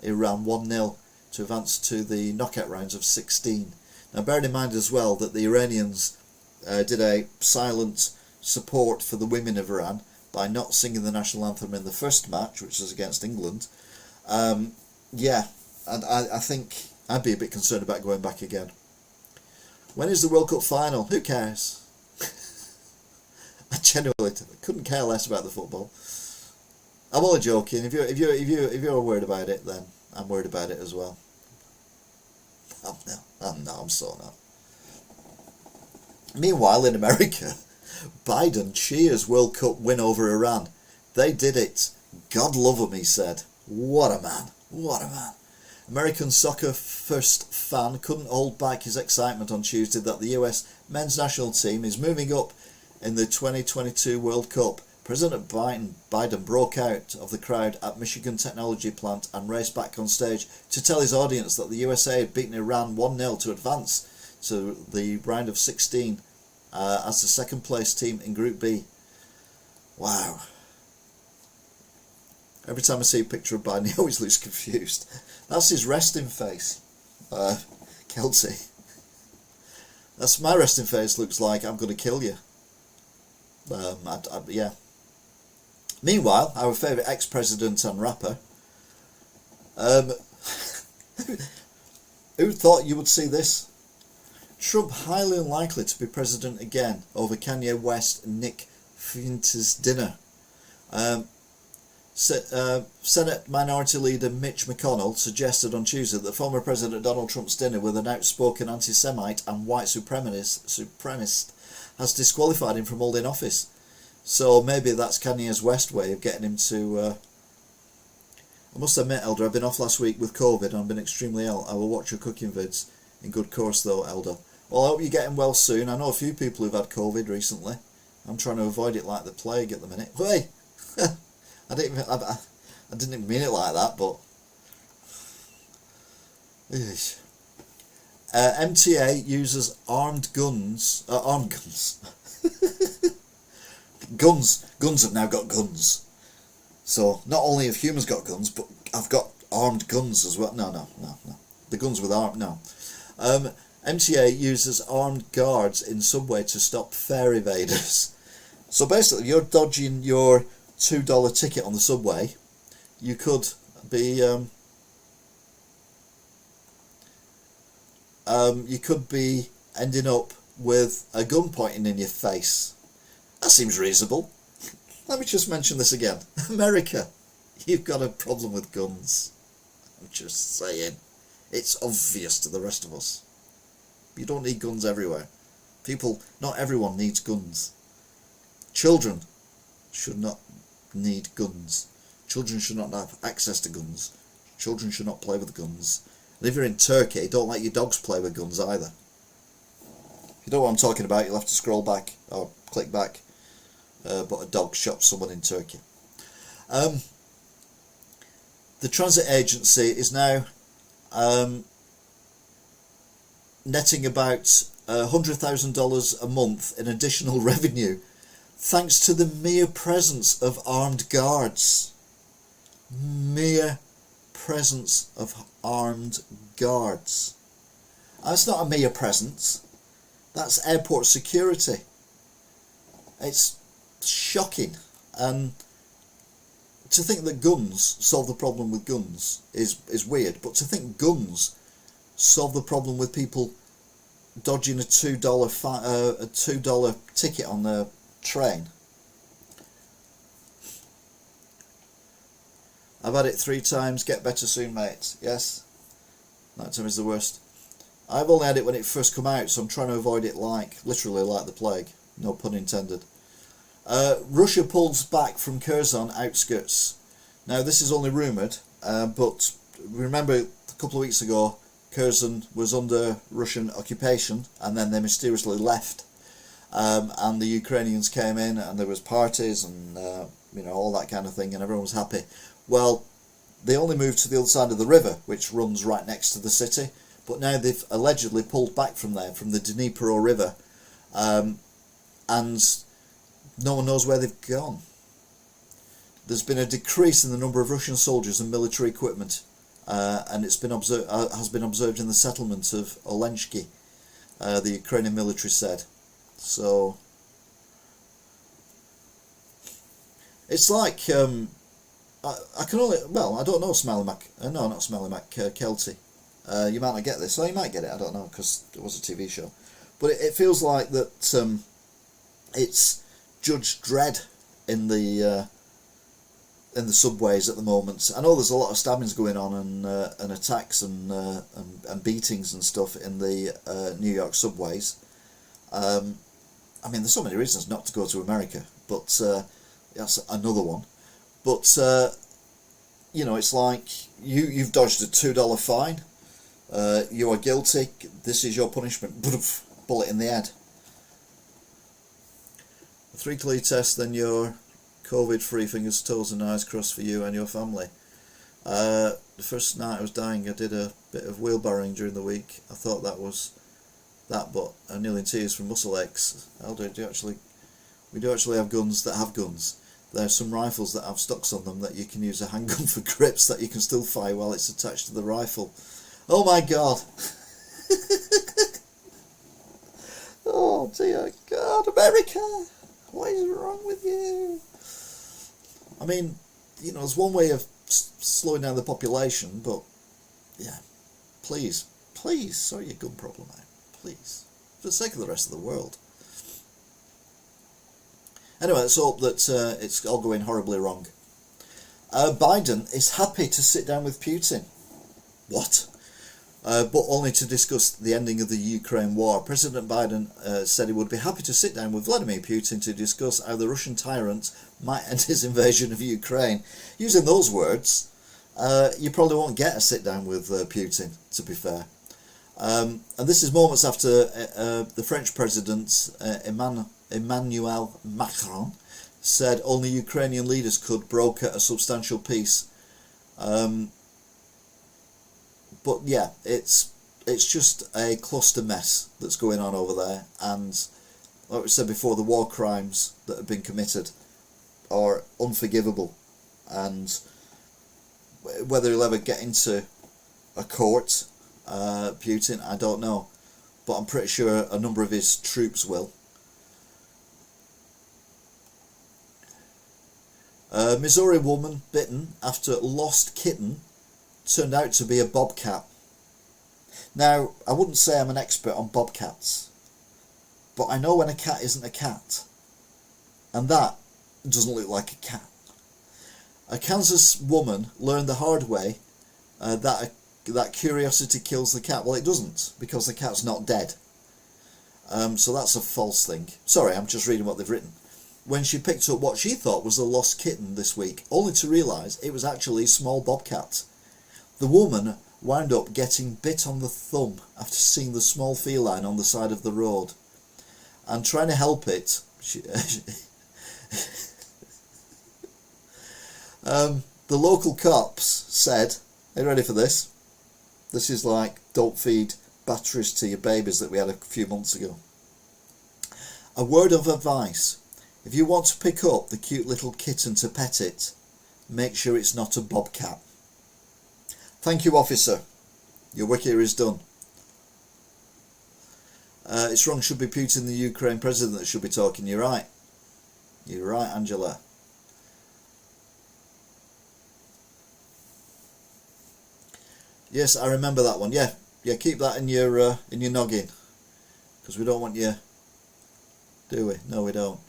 Iran 1-0 to advance to the knockout rounds of 16. Now bearing in mind as well that the Iranians did a silent support for the women of Iran by not singing the national anthem in the first match, which was against England. Yeah, and I think I'd be a bit concerned about going back again. When is the World Cup final? Who cares? I genuinely couldn't care less about the football. I'm only joking. If you're worried about it, then I'm worried about it as well. I'm so not. Meanwhile, in America, Biden cheers World Cup win over Iran. They did it. God love him, he said. What a man. What a man. American soccer first fan couldn't hold back his excitement on Tuesday that the US men's national team is moving up in the 2022 World Cup. President Biden broke out of the crowd at Michigan Technology Plant and raced back on stage to tell his audience that the USA had beaten Iran 1-0 to advance to the round of 16 as the second place team in Group B. Wow. Every time I see a picture of Biden, he always looks confused. That's his resting face, Kelsey. That's my resting face. Looks like I'm going to kill you. Yeah. Meanwhile, our favourite ex-president and rapper. Who thought you would see this? Trump highly unlikely to be president again over Kanye West and Nick Fuentes' dinner. Senate Minority Leader Mitch McConnell suggested on Tuesday that former President Donald Trump's dinner with an outspoken anti-Semite and white supremacist has disqualified him from holding office. So maybe that's Kanye's West way of getting him to... I must admit, Elder, I've been off last week with COVID and I've been extremely ill. I will watch your cooking vids in good course though, Elder. Well, I hope you're getting well soon. I know a few people who've had COVID recently. I'm trying to avoid it like the plague at the minute. Hey! I didn't even mean it like that, but... MTA uses armed guns... Guns have now got guns. So, not only have humans got guns, but I've got armed guns as well. No. The guns with arm... No. MTA uses armed guards in subway to stop fare evaders. So basically, you're dodging your $2 ticket on the subway. You could be... you could be ending up with a gun pointing in your face. That seems reasonable. Let me just mention this again. America, you've got a problem with guns. I'm just saying. It's obvious to the rest of us. You don't need guns everywhere. Not everyone needs guns. Children should not need guns. Children should not have access to guns. Children should not play with guns. And if you're in Turkey, don't let your dogs play with guns either. If you know what I'm talking about, you'll have to scroll back or click back. But a dog shot someone in Turkey. The transit agency is now netting about $100,000 a month in additional revenue thanks to the mere presence of armed guards. Mere presence of armed guards. That's not a mere presence. That's airport security. It's shocking. And to think that guns solve the problem with guns is weird, but to think guns solve the problem with people dodging a $2 ticket on the train. I've had it 3 times. Get better soon, mate. Yes, that time is the worst. I've only had it when it first come out, so I'm trying to avoid it literally like the plague. No pun intended. Russia pulls back from Kherson outskirts. Now this is only rumoured, but remember a couple of weeks ago Kherson was under Russian occupation and then they mysteriously left, and the Ukrainians came in and there was parties and all that kind of thing and everyone was happy. Well, they only moved to the other side of the river, which runs right next to the city, but now they've allegedly pulled back from there, from the Dnipro River, and no one knows where they've gone. There's been a decrease in the number of Russian soldiers and military equipment and it's been has been observed in the settlement of Olenchki, the Ukrainian military said. So it's like I can only, well, I don't know Smiley Mac. No, not Smiley Mac. Kelty. You might not get this. Oh, you might get it. I don't know, because it was a TV show. But it feels like that it's Judge Dredd in the subways at the moment. I know there's a lot of stabbings going on and attacks and beatings and stuff in the New York subways. I mean, there's so many reasons not to go to America, but that's another one. But you know, it's like you've dodged a $2 fine. You are guilty. This is your punishment. Bullet in the head. A 3 test, then you're COVID-free, fingers, toes and eyes crossed for you and your family. The first night I was dying, I did a bit of wheelbarrowing during the week. I thought that was that, but I'm nearly in tears from muscle aches. We do actually have guns that have guns. There are some rifles that have stocks on them that you can use a handgun for grips that you can still fire while it's attached to the rifle. Oh my God! Oh dear God, America! What is wrong with you? I mean, you know, there's one way of slowing down the population, but yeah, please, sort your gun problem out, please, for the sake of the rest of the world. Anyway, let's hope that it's all going horribly wrong. Biden is happy to sit down with Putin. What? But only to discuss the ending of the Ukraine war. President Biden said he would be happy to sit down with Vladimir Putin to discuss how the Russian tyrant might end his invasion of Ukraine. Using those words, you probably won't get a sit down with Putin, to be fair. And this is moments after the French president, Emmanuel Macron, said only Ukrainian leaders could broker a substantial peace. But yeah, it's just a cluster mess that's going on over there, and like we said before, the war crimes that have been committed are unforgivable, and whether he'll ever get into a court, Putin, I don't know, but I'm pretty sure a number of his troops will. Missouri woman bitten after lost kitten turned out to be a bobcat. Now, I wouldn't say I'm an expert on bobcats, but I know when a cat isn't a cat, and that doesn't look like a cat. A Kansas woman learned the hard way that curiosity kills the cat. Well, it doesn't, because the cat's not dead. So that's a false thing. Sorry, I'm just reading what they've written. When she picked up what she thought was a lost kitten this week, only to realise it was actually a small bobcat. The woman wound up getting bit on the thumb after seeing the small feline on the side of the road. And trying to help it, the local cops said, are you ready for this? This is like don't feed batteries to your babies that we had a few months ago. A word of advice. If you want to pick up the cute little kitten to pet it, make sure it's not a bobcat. Thank you, officer. Your work here is done. It's wrong, should be Putin, the Ukraine president, that should be talking. You're right. You're right, Angela. Yes, I remember that one. Yeah, keep that in your noggin, because we don't want you, do we? No, we don't.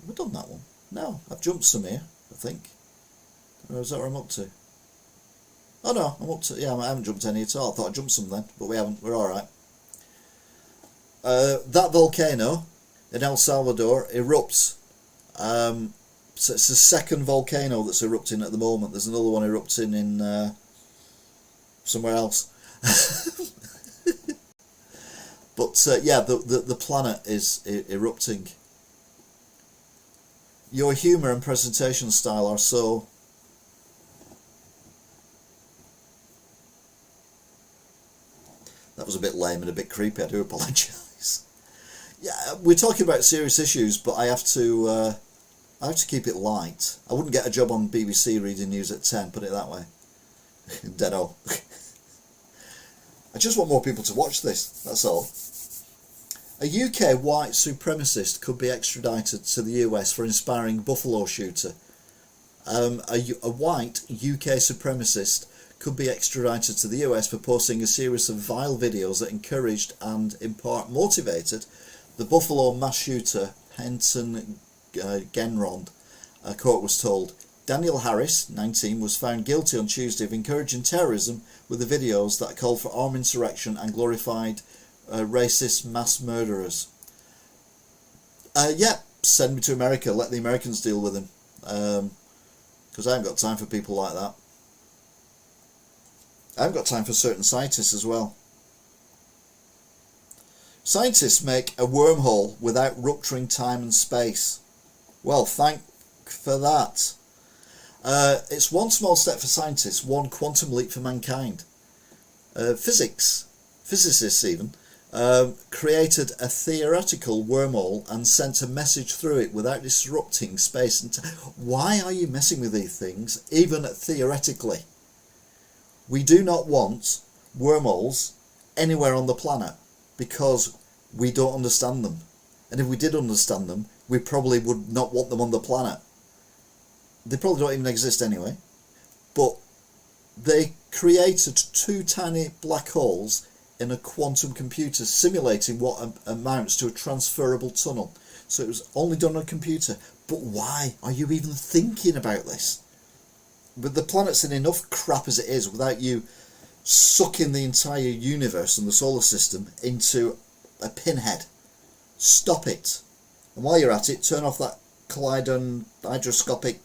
Have I done that one? No, I've jumped some here, I think. Or is that where I'm up to? Oh no, I'm up to, yeah, I haven't jumped any at all. I thought I jumped some then, but we haven't. We're alright. That volcano in El Salvador erupts. So it's the second volcano that's erupting at the moment. There's another one erupting in somewhere else. But yeah, the planet is erupting. Your humour and presentation style are so... That was a bit lame and a bit creepy, I do apologise. Yeah, we're talking about serious issues, but I have to keep it light. I wouldn't get a job on BBC reading news at 10, put it that way. Dunno. I just want more people to watch this, that's all. A UK white supremacist could be extradited to the US for inspiring buffalo shooter. A white UK supremacist could be extradited to the US for posting a series of vile videos that encouraged and in part motivated the Buffalo mass shooter Henton Genrond. A court was told. Daniel Harris, 19, was found guilty on Tuesday of encouraging terrorism with the videos that called for armed insurrection and glorified racist mass murderers. Yeah, send me to America. Let the Americans deal with him. Because I haven't got time for people like that. I haven't got time for certain scientists as well. Scientists make a wormhole without rupturing time and space. Well, thank for that. It's one small step for scientists, one quantum leap for mankind. Physicists even, created a theoretical wormhole and sent a message through it without disrupting space and time. Why are you messing with these things, even theoretically? We do not want wormholes anywhere on the planet because we don't understand them. And if we did understand them, we probably would not want them on the planet. They probably don't even exist anyway. But they created two tiny black holes in a quantum computer simulating what amounts to a transferable tunnel. So it was only done on a computer. But why are you even thinking about this? But the planet's in enough crap as it is without you sucking the entire universe and the solar system into a pinhead. Stop it. And while you're at it, turn off that hydroscopic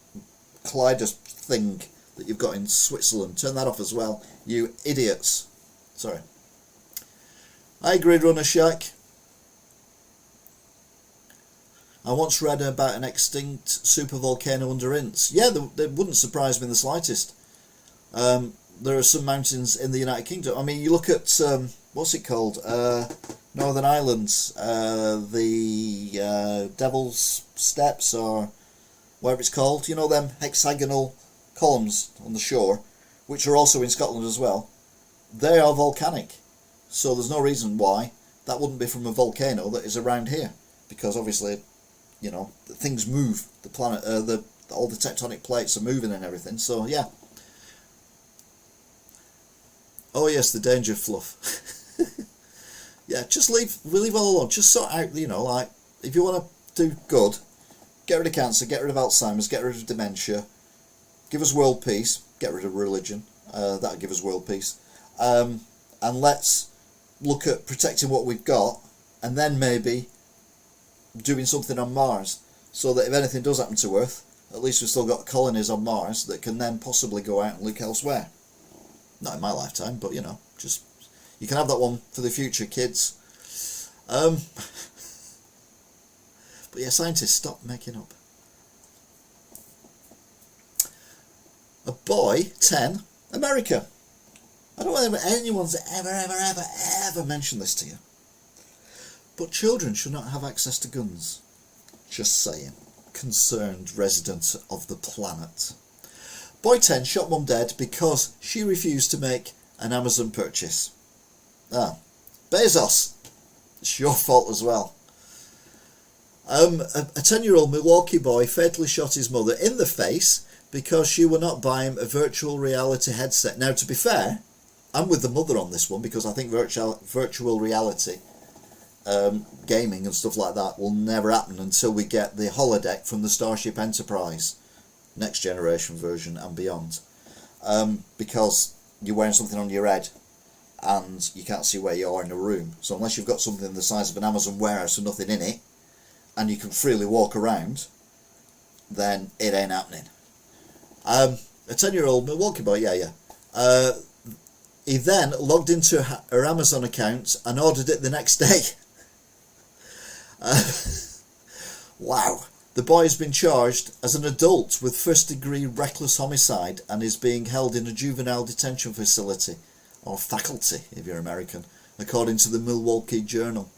collider thing that you've got in Switzerland. Turn that off as well, you idiots. Sorry. I agree, Runner Shack. I once read about an extinct supervolcano under Ince. Yeah, that wouldn't surprise me in the slightest. There are some mountains in the United Kingdom. I mean, you look at, what's it called? Northern Islands, the Devil's Steps, or whatever it's called. You know them hexagonal columns on the shore, which are also in Scotland as well. They are volcanic. So there's no reason why that wouldn't be from a volcano that is around here. Because obviously, you know, things move. The planet, all the tectonic plates are moving and everything. So yeah. Oh yes, the danger fluff. Yeah, just leave well alone. Just sort out, you know, like if you want to do good, get rid of cancer, get rid of Alzheimer's, get rid of dementia, give us world peace, get rid of religion. That'll give us world peace. And let's look at protecting what we've got, and then maybe doing something on Mars, so that if anything does happen to Earth, at least we've still got colonies on Mars that can then possibly go out and look elsewhere. Not in my lifetime, but you know, just you can have that one for the future, kids. But yeah, scientists, stop making up. A boy, 10, America. I don't know whether anyone's ever mentioned this to you. But children should not have access to guns. Just saying. Concerned resident of the planet. Boy 10 shot mum dead because she refused to make an Amazon purchase. Ah, Bezos. It's your fault as well. A 10-year-old Milwaukee boy fatally shot his mother in the face because she would not buy him a virtual reality headset. Now, to be fair, I'm with the mother on this one because I think virtual reality gaming and stuff like that will never happen until we get the holodeck from the Starship Enterprise next generation version and beyond, because you're wearing something on your head and you can't see where you are in a room. So unless you've got something the size of an Amazon warehouse with nothing in it and you can freely walk around, then it ain't happening. A 10-year-old Milwaukee boy, he then logged into her Amazon account and ordered it the next day. Wow. The boy has been charged as an adult with first-degree reckless homicide and is being held in a juvenile detention facility, or faculty if you're American, according to the Milwaukee Journal.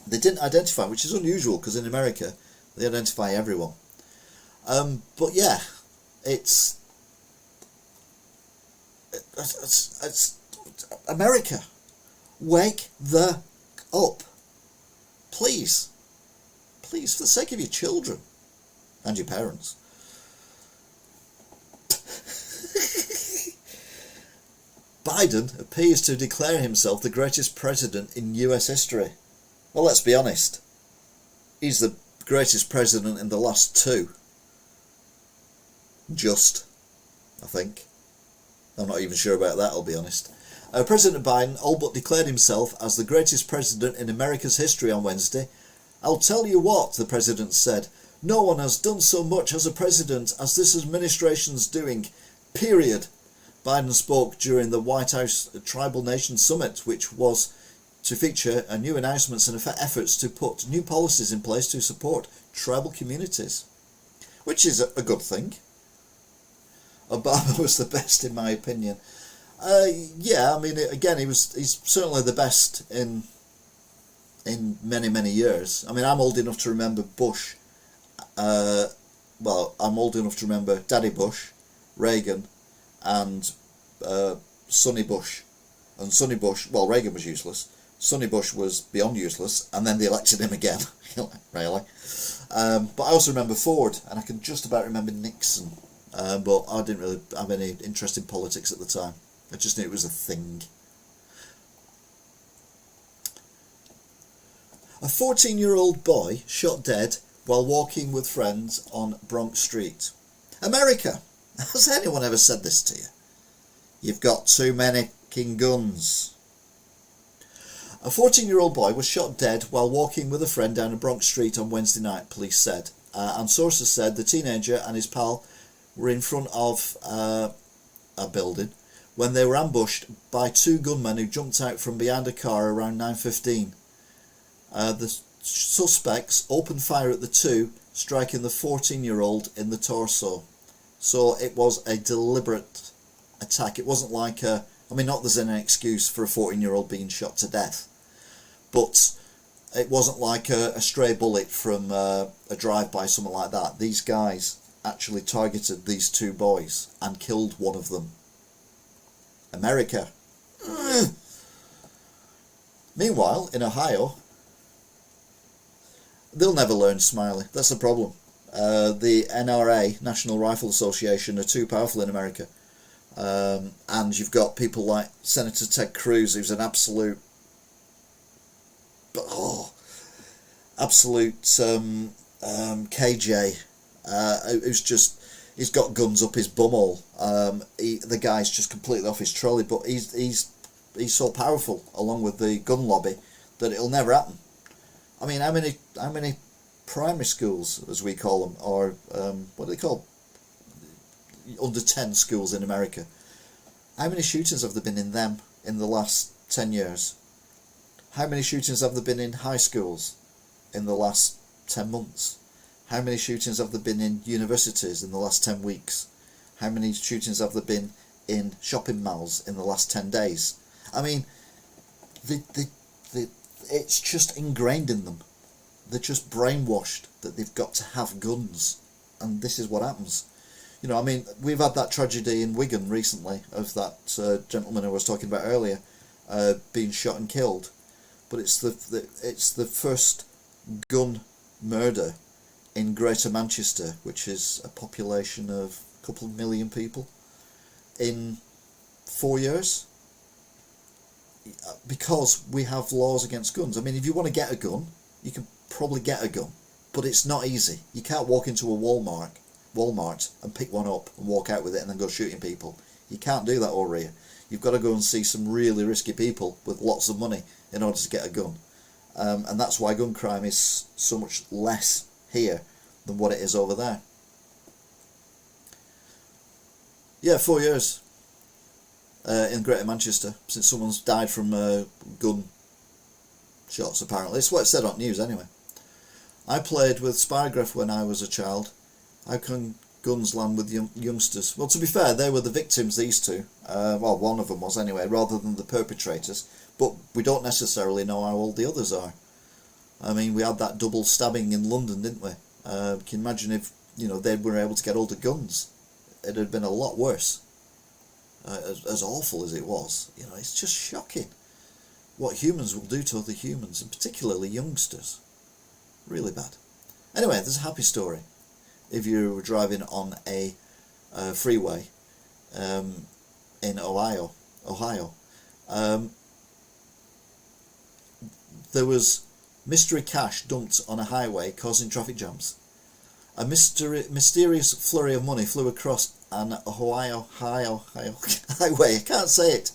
They didn't identify, which is unusual because in America they identify everyone. But yeah, it's it's America, wake the up, please, please, for the sake of your children and your parents. Biden appears to declare himself the greatest president in US history. Well, let's be honest. He's the greatest president in the last two. Just, I think. I'm not even sure about that, I'll be honest. President Biden all but declared himself as the greatest president in America's history on Wednesday. I'll tell you what, the president said. No one has done so much as a president as this administration's doing. Period. Biden spoke during the White House Tribal Nation Summit, which was to feature new announcements and efforts to put new policies in place to support tribal communities, which is a good thing. Obama was the best, in my opinion. Yeah, I mean, again, he's certainly the best in many years. I mean, I'm old enough to remember Bush. Well, I'm old enough to remember Daddy Bush, Reagan, and Sonny Bush. And Sonny Bush, well, Reagan was useless. Sonny Bush was beyond useless, and then they elected him again. Really. But I also remember Ford, and I can just about remember Nixon. But I didn't really have any interest in politics at the time. I just knew it was a thing. A 14-year-old boy shot dead while walking with friends on Bronx Street. America! Has anyone ever said this to you? You've got too many guns. A 14-year-old boy was shot dead while walking with a friend down a Bronx Street on Wednesday night, police said. And sources said the teenager and his pal were in front of a building when they were ambushed by two gunmen who jumped out from behind a car around 9:15. The suspects opened fire at the two, striking the 14-year-old in the torso. So it was a deliberate attack. It wasn't like not there's any excuse for a 14-year-old being shot to death, but it wasn't like a stray bullet from a drive-by, something like that. These guys actually targeted these two boys and killed one of them. America. Meanwhile, in Ohio, they'll never learn, Smiley. That's the problem. The NRA, National Rifle Association, are too powerful in America. And you've got people like Senator Ted Cruz, who's an absolute KJ, he's got guns up his bumhole. The guy's just completely off his trolley, but he's so powerful, along with the gun lobby, that it'll never happen. I mean, how many primary schools, as we call them, or what are they called? Under 10 schools in America. How many shootings have there been in them in the last 10 years? How many shootings have there been in high schools in the last 10 months? How many shootings have there been in universities in the last 10 weeks? How many shootings have there been in shopping malls in the last 10 days? I mean, it's just ingrained in them. They're just brainwashed that they've got to have guns, and this is what happens. You know, I mean, we've had that tragedy in Wigan recently of that gentleman I was talking about earlier being shot and killed, but it's the first gun murder in Greater Manchester, which is a population of a couple of million people, in 4 years, because we have laws against guns. I mean, if you want to get a gun, you can probably get a gun, but it's not easy. You can't walk into a Walmart and pick one up and walk out with it and then go shooting people. You can't do that over here. You've got to go and see some really risky people with lots of money in order to get a gun. And that's why gun crime is so much less here than what it is over there. Yeah, 4 years in Greater Manchester since someone's died from gun shots, apparently. It's what it said on news anyway. I played with Spygraph when I was a child. How can guns land with youngsters? Well, to be fair, they were the victims, these two. Well, one of them was anyway, rather than the perpetrators. But we don't necessarily know how old the others are. I mean, we had that double stabbing in London, didn't we? Can you imagine if they were able to get hold of guns? It would have been a lot worse. as awful as it was, it's just shocking what humans will do to other humans, and particularly youngsters. Really bad. Anyway, there's a happy story. If you were driving on a freeway in Ohio, there was mystery cash dumped on a highway causing traffic jams. A mysterious flurry of money flew across an Ohio highway. I can't say it.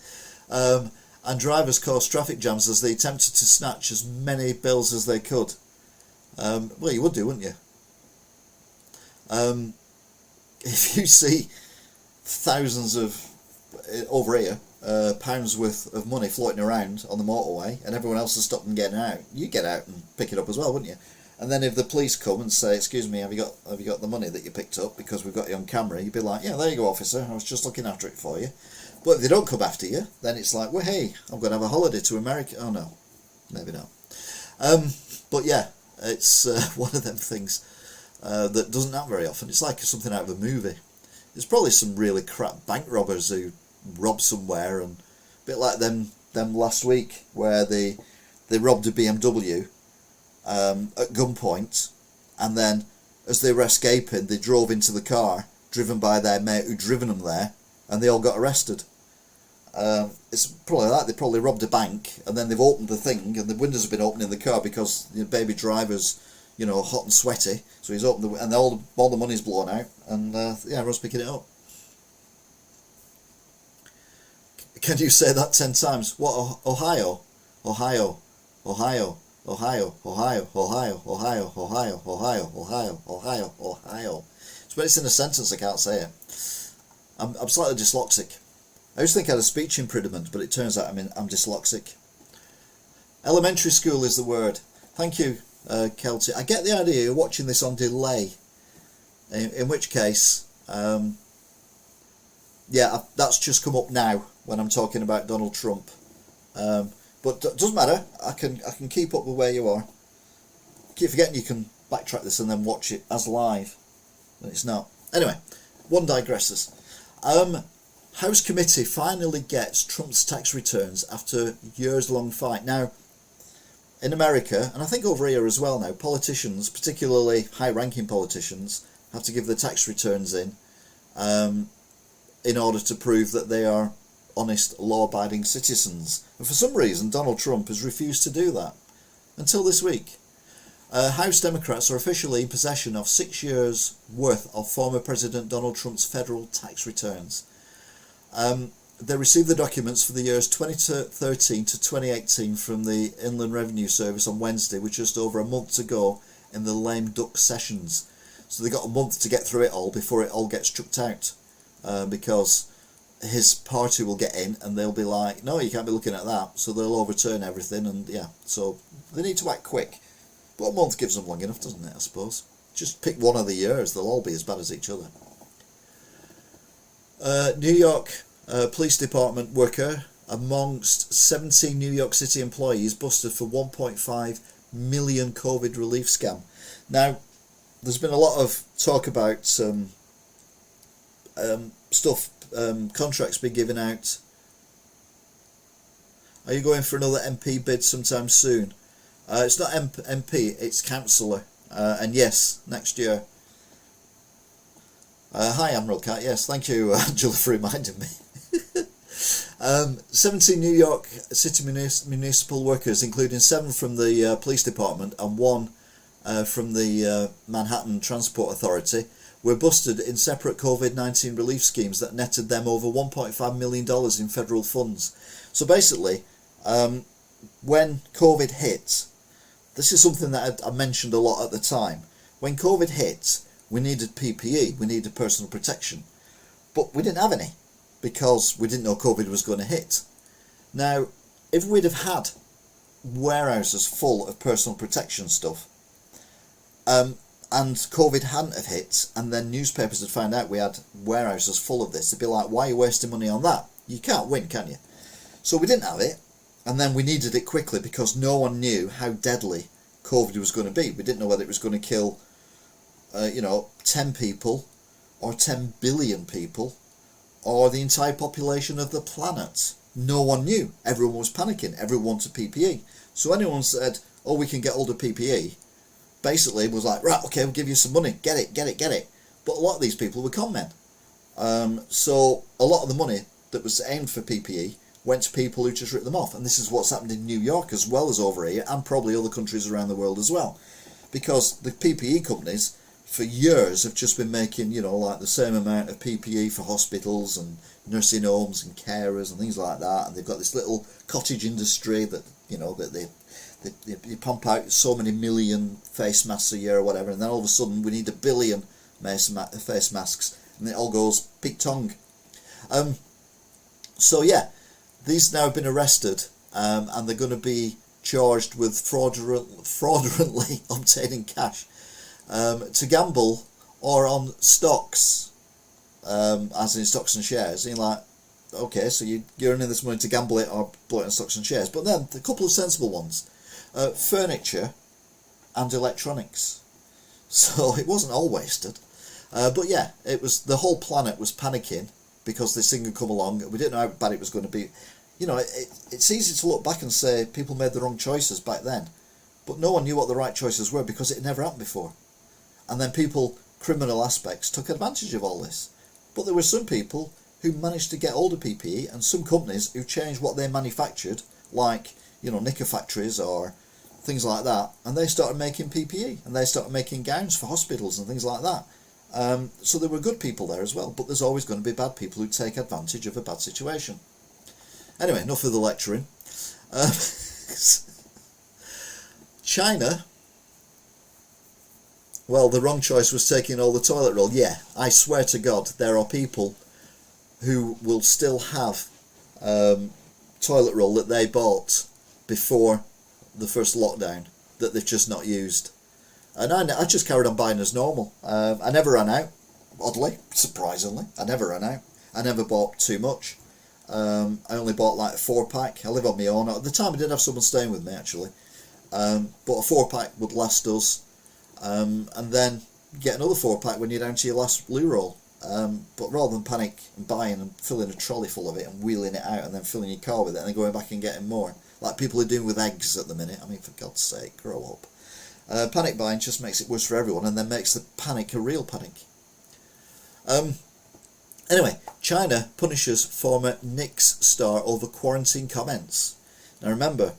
And drivers caused traffic jams as they attempted to snatch as many bills as they could. Well, you would do, wouldn't you? If you see thousands of, over here, pounds worth of money floating around on the motorway, and everyone else has stopped and getting out, you get out and pick it up as well, wouldn't you? And then if the police come and say, "Excuse me, have you got the money that you picked up because we've got you on camera?" You'd be like, "Yeah, there you go, officer. I was just looking after it for you." But if they don't come after you, then it's like, "Well, hey, I'm going to have a holiday to America." Oh no, maybe not. But yeah, it's one of them things that doesn't happen very often. It's like something out of a movie. There's probably some really crap bank robbers who rob somewhere, and a bit like them last week where they robbed a BMW at gunpoint, and then as they were escaping, they drove into the car driven by their mate who'd driven them there, and they all got arrested. It's probably like they probably robbed a bank, and then they've opened the thing, and the windows have been opened in the car because the baby driver's hot and sweaty, so he's opened and all the money's blown out, and everyone's picking it up. Can you say that 10 times? What? Ohio, Ohio, Ohio, Ohio, Ohio, Ohio, Ohio, Ohio, Ohio, Ohio, Ohio, Ohio. It's when it's in a sentence I can't say it. I'm slightly dyslexic. I used to think I had a speech impediment, but it turns out I'm dyslexic. Elementary school is the word. Thank you, Kelty. I get the idea you're watching this on delay. In which case, that's just come up now when I'm talking about Donald Trump. But it doesn't matter. I can keep up with where you are. Keep forgetting you can backtrack this and then watch it as live. But it's not. Anyway, one digresses. House committee finally gets Trump's tax returns after years-long fight. Now, in America, and I think over here as well now, politicians, particularly high-ranking politicians, have to give their tax returns in order to prove that they are honest, law-abiding citizens. And for some reason, Donald Trump has refused to do that until this week. House Democrats are officially in possession of 6 years' worth of former President Donald Trump's federal tax returns. They received the documents for the years 2013 to 2018 from the Inland Revenue Service on Wednesday, with just over a month to go in the lame duck sessions. So they got a month to get through it all before it all gets chucked out, because his party will get in and they'll be like, "No, you can't be looking at that," so they'll overturn everything, and so they need to act quick. But a month gives them long enough, doesn't it, I suppose? Just pick one of the years, they'll all be as bad as each other. New York Police Department worker amongst 17 New York City employees busted for 1.5 million COVID relief scam. Now, there's been a lot of talk about contracts being given out. Are you going for another MP bid sometime soon? It's not MP, it's councillor, and yes, next year. Hi Admiral Cat, yes, thank you Angela for reminding me. 17 New York City municipal workers, including 7 from the police department and 1 from the Manhattan Transport Authority, were busted in separate COVID-19 relief schemes that netted them over $1.5 million in federal funds. So basically, when COVID hit, this is something that I mentioned a lot at the time. When COVID hit, we needed PPE, we needed personal protection, but we didn't have any because we didn't know COVID was going to hit. Now, if we'd have had warehouses full of personal protection stuff, and COVID hadn't have hit, and then newspapers had found out we had warehouses full of this, they'd be like, "Why are you wasting money on that? You can't win, can you?" So we didn't have it, and then we needed it quickly because no one knew how deadly COVID was going to be. We didn't know whether it was going to kill 10 people or 10 billion people or the entire population of the planet? No one knew. Everyone was panicking. Everyone wanted PPE. So anyone said, oh, we can get hold of PPE, basically was like, right, okay, we'll give you some money. Get it. But a lot of these people were con men. So a lot of the money that was aimed for PPE went to people who just ripped them off. And this is what's happened in New York as well as over here, and probably other countries around the world as well. Because the PPE companies for years have just been making, like the same amount of PPE for hospitals and nursing homes and carers and things like that. And they've got this little cottage industry that, that they pump out so many million face masks a year or whatever. And then all of a sudden we need 1 billion face masks. And it all goes peak tongue. So yeah, these now have been arrested, and they're going to be charged with fraudulently obtaining cash to gamble or on stocks, as in stocks and shares. And you're like, okay, so you're earning this money to gamble it or blow it on stocks and shares. But then a couple of sensible ones: furniture and electronics. So it wasn't all wasted. But yeah, it was, the whole planet was panicking because this thing had come along. We didn't know how bad it was going to be. It's easy to look back and say people made the wrong choices back then, but no one knew what the right choices were because it had never happened before. And then criminal aspects, took advantage of all this. But there were some people who managed to get hold of PPE, and some companies who changed what they manufactured, like, knicker factories or things like that, and they started making PPE, and they started making gowns for hospitals and things like that. So there were good people there as well, but there's always going to be bad people who take advantage of a bad situation. Anyway, enough of the lecturing. China, well, the wrong choice was taking all the toilet roll. Yeah, I swear to God, there are people who will still have toilet roll that they bought before the first lockdown that they've just not used. And I just carried on buying as normal. I never ran out, oddly, surprisingly. I never ran out. I never bought too much. I only bought like a 4-pack. I live on my own. At the time I did have someone staying with me actually. But a 4-pack would last us. And then get another 4-pack when you're down to your last loo roll. But rather than panic and buying and filling a trolley full of it and wheeling it out and then filling your car with it and then going back and getting more, like people are doing with eggs at the minute. I mean, for God's sake, grow up. Panic buying just makes it worse for everyone and then makes the panic a real panic. Anyway, China punishes former Knicks star over quarantine comments. Now remember,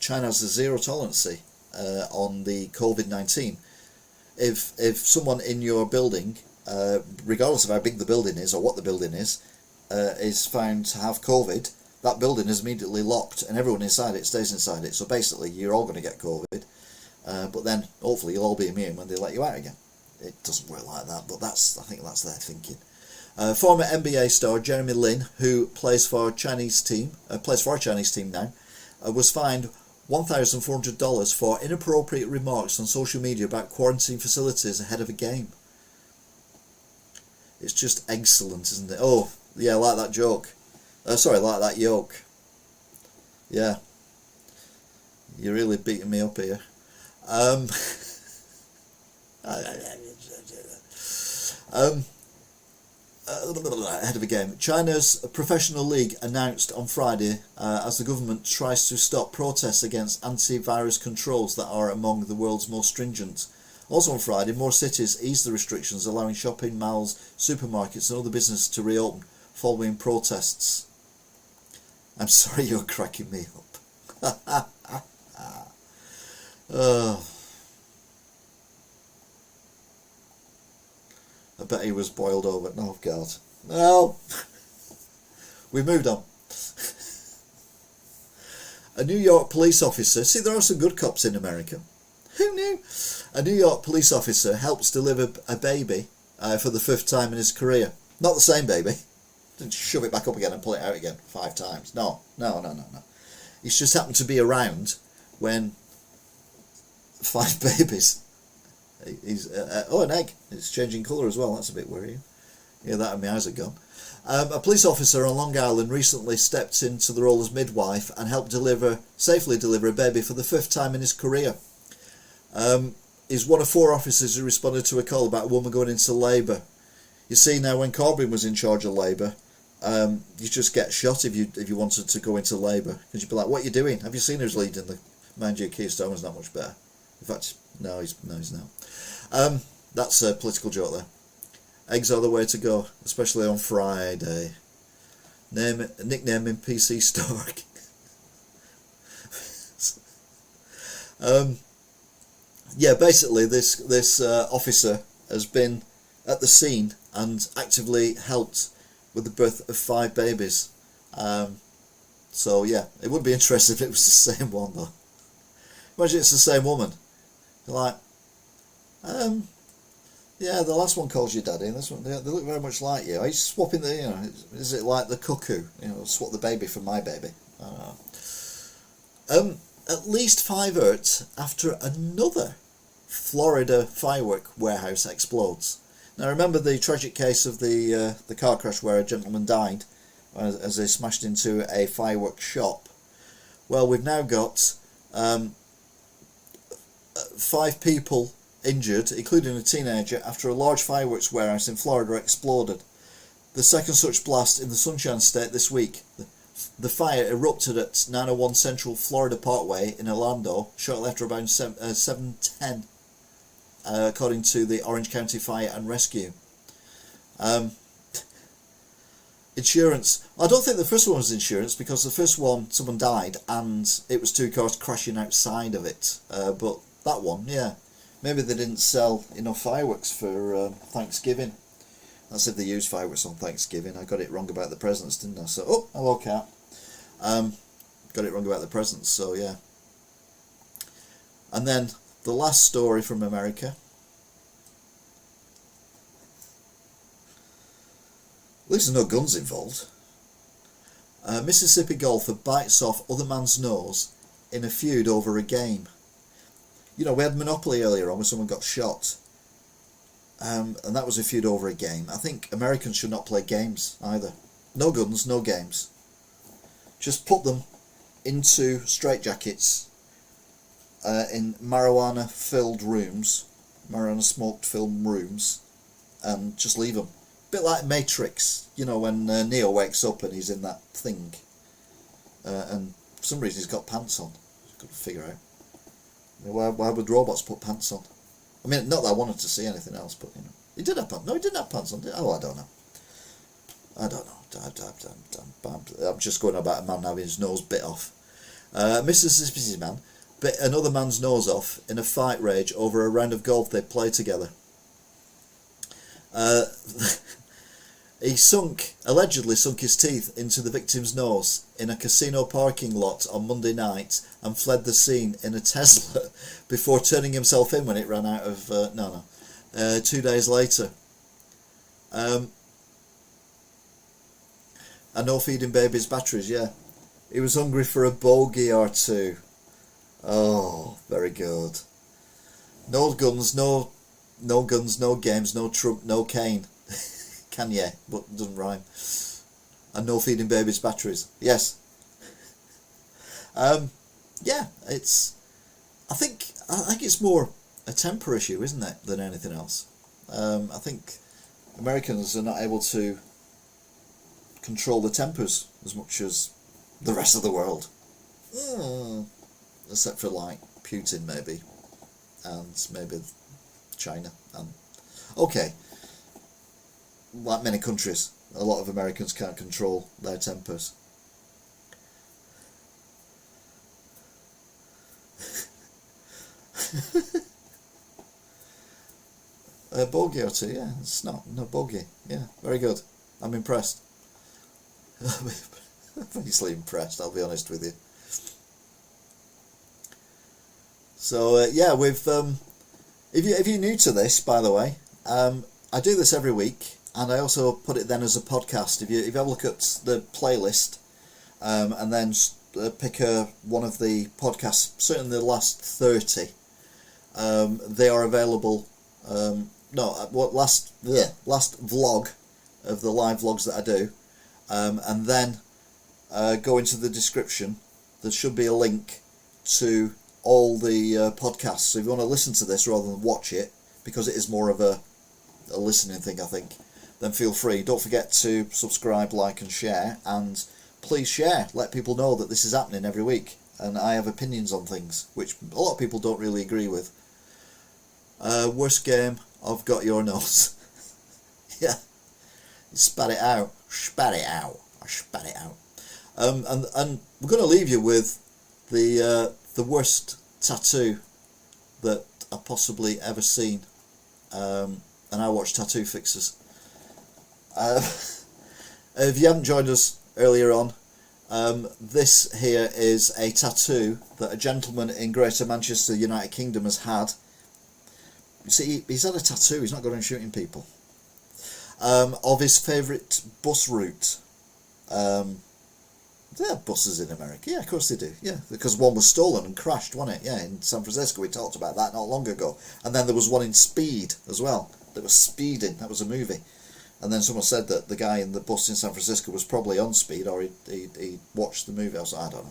China has a zero tolerance on the COVID-19. If someone in your building, regardless of how big the building is or what the building is found to have COVID, that building is immediately locked and everyone inside it stays inside it. So basically you're all going to get COVID, but then hopefully you'll all be immune when they let you out again. It doesn't work like that, but I think that's their thinking. Former NBA star Jeremy Lin, who plays for our Chinese team now, was fined $1,400 for inappropriate remarks on social media about quarantine facilities ahead of a game. It's just excellent, isn't it? Oh, yeah, I like that joke. Like that yoke. Yeah. You're really beating me up here. Ahead of a game. China's professional league announced on Friday as the government tries to stop protests against antivirus controls that are among the world's most stringent. Also on Friday, more cities eased the restrictions, allowing shopping malls, supermarkets and other businesses to reopen following protests. I'm sorry you're cracking me up. I bet he was boiled over. Oh God. No. We've moved on. A New York police officer, see there are some good cops in America. Who knew? A New York police officer helps deliver a baby for the 5th time in his career. Not the same baby. Didn't shove it back up again and pull it out again 5 times. No. He's just happened to be around when 5 babies. An egg. It's changing colour as well. That's a bit worrying. Yeah, that and my eyes are gone. A police officer on Long Island recently stepped into the role as midwife and helped safely deliver a baby for the 5th time in his career. He's one of 4 officers who responded to a call about a woman going into labour. You see now, when Corbyn was in charge of Labour, you just get shot if you wanted to go into Labour, because you'd be like, "What are you doing? Have you seen who's leading the?" Mind you, Keir Starmer's not much better. In fact, no, he's not. That's a political joke there. Eggs are the way to go, especially on Friday. Nickname him PC Stark. Yeah, basically this officer has been at the scene and actively helped with the birth of 5 babies. So yeah, it would be interesting if it was the same one though. Imagine it's the same woman. You're like, yeah, the last one calls you daddy, and this one, they look very much like you. Are you swapping the, is it like the cuckoo? Swap the baby for my baby. I don't know. At least 5 hurt after another Florida firework warehouse explodes. Now remember the tragic case of the car crash where a gentleman died as they smashed into a fireworks shop. Well, we've now got 5 people injured, including a teenager, after a large fireworks warehouse in Florida exploded. The second such blast in the Sunshine State this week. The fire erupted at 901 Central Florida Parkway in Orlando shortly after about 7:10, according to the Orange County Fire and Rescue. Insurance. I don't think the first one was insurance, because the first one someone died and it was 2 cars crashing outside of it. But that one, yeah, maybe they didn't sell enough fireworks for Thanksgiving. That's if they use fireworks on Thanksgiving. I got it wrong about the presents, didn't I? So, oh, hello cat. Got it wrong about the presents, so yeah. And then the last story from America. At least there's no guns involved. Mississippi golfer bites off other man's nose in a feud over a game. We had Monopoly earlier on where someone got shot. And that was a feud over a game. I think Americans should not play games either. No guns, no games. Just put them into straitjackets in marijuana-filled rooms, marijuana-smoked-filled rooms, and just leave them. A bit like Matrix, when Neo wakes up and he's in that thing. And for some reason he's got pants on. I've got to figure out. Why would robots put pants on? I mean, not that I wanted to see anything else, but he did have pants. No, he didn't have pants on. I don't know. I'm just going about a man having his nose bit off. Mississippi man bit another man's nose off in a fight rage over a round of golf they played together. He allegedly sunk his teeth into the victim's nose in a casino parking lot on Monday night and fled the scene in a Tesla before turning himself in when it ran out of... 2 days later. And no feeding babies batteries, yeah. He was hungry for a bogey or two. Oh, very good. No guns, no games, no Trump, no Kane. Kanye, but it doesn't rhyme. And no feeding babies batteries. Yes. Yeah, I think it's more a temper issue, isn't it, than anything else. I think Americans are not able to control the tempers as much as the rest of the world. Except for like Putin maybe, and maybe China. And okay, like many countries, a lot of Americans can't control their tempers. A bogey or two, yeah. It's not no bogey. Yeah, very good. I'm impressed. Obviously impressed, I'll be honest with you. So yeah, we've if you're new to this, by the way, I do this every week, and I also put it then as a podcast. If you have a look at the playlist, and then pick one of the podcasts, certainly the last 30, they are available. Last vlog of the live vlogs that I do, and then go into the description. There should be a link to all the podcasts. So if you want to listen to this rather than watch it, because it is more of a listening thing, I think, then feel free. Don't forget to subscribe, like and share, and please share. Let people know that this is happening every week, and I have opinions on things which a lot of people don't really agree with. Worst game, I've got your nose. Yeah, spat it out, spat it out, I spat it out. And we're going to leave you with the worst tattoo that I've possibly ever seen. And I watch Tattoo Fixers. If you haven't joined us earlier on, this here is a tattoo that a gentleman in Greater Manchester, United Kingdom has had. You see, he's had a tattoo, he's not going around shooting people, of his favourite bus route. They have buses in America, yeah, of course they do, yeah, because one was stolen and crashed, wasn't it? Yeah, in San Francisco, we talked about that not long ago. And then there was one in Speed as well, that was speeding, that was a movie. And then someone said that the guy in the bus in San Francisco was probably on speed, or he watched the movie, I don't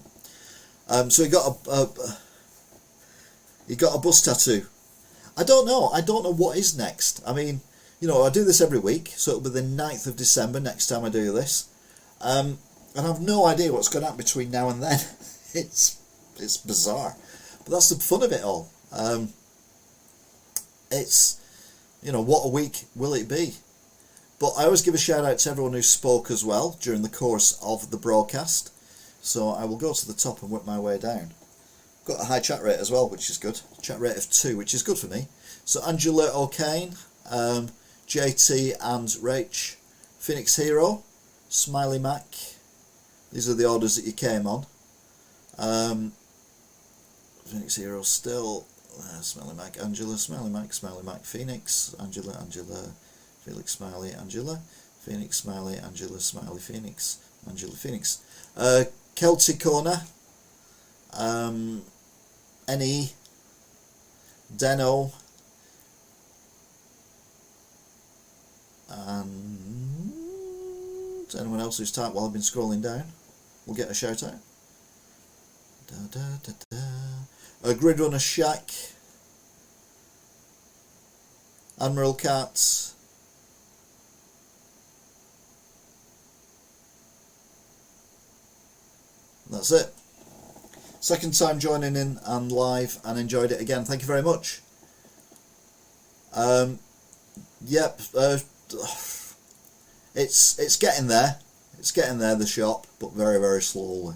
know. So he got a bus tattoo. I don't know what is next. I mean, you know, I do this every week, so it'll be the 9th of December next time I do this. And I've no idea what's going to happen between now and then. It's bizarre, but that's the fun of it all. It's, you know, what a week will it be? But I always give a shout out to everyone who spoke as well during the course of the broadcast. So I will go to the top and work my way down. Got a high chat rate as well, which is good. Chat rate of 2, which is good for me. So Angela O'Kane, JT and Rach, Phoenix Hero, Smiley Mac. These are the orders that you came on. Phoenix Hero still, Smiley Mac, Angela, Smiley Mac, Phoenix, Angela, Felix, Smiley, Angela, Phoenix, Smiley, Angela, Smiley, Phoenix, Angela, Phoenix. Celtic Corner, NE, Deno, and anyone else who's typed while I've been scrolling down will get a shout out. Gridrunner Shack, Admiral Cats, that's it. Second time joining in and live, and enjoyed it again. Thank you very much. Yep, it's getting there. It's getting there, the shop, but very, very slowly.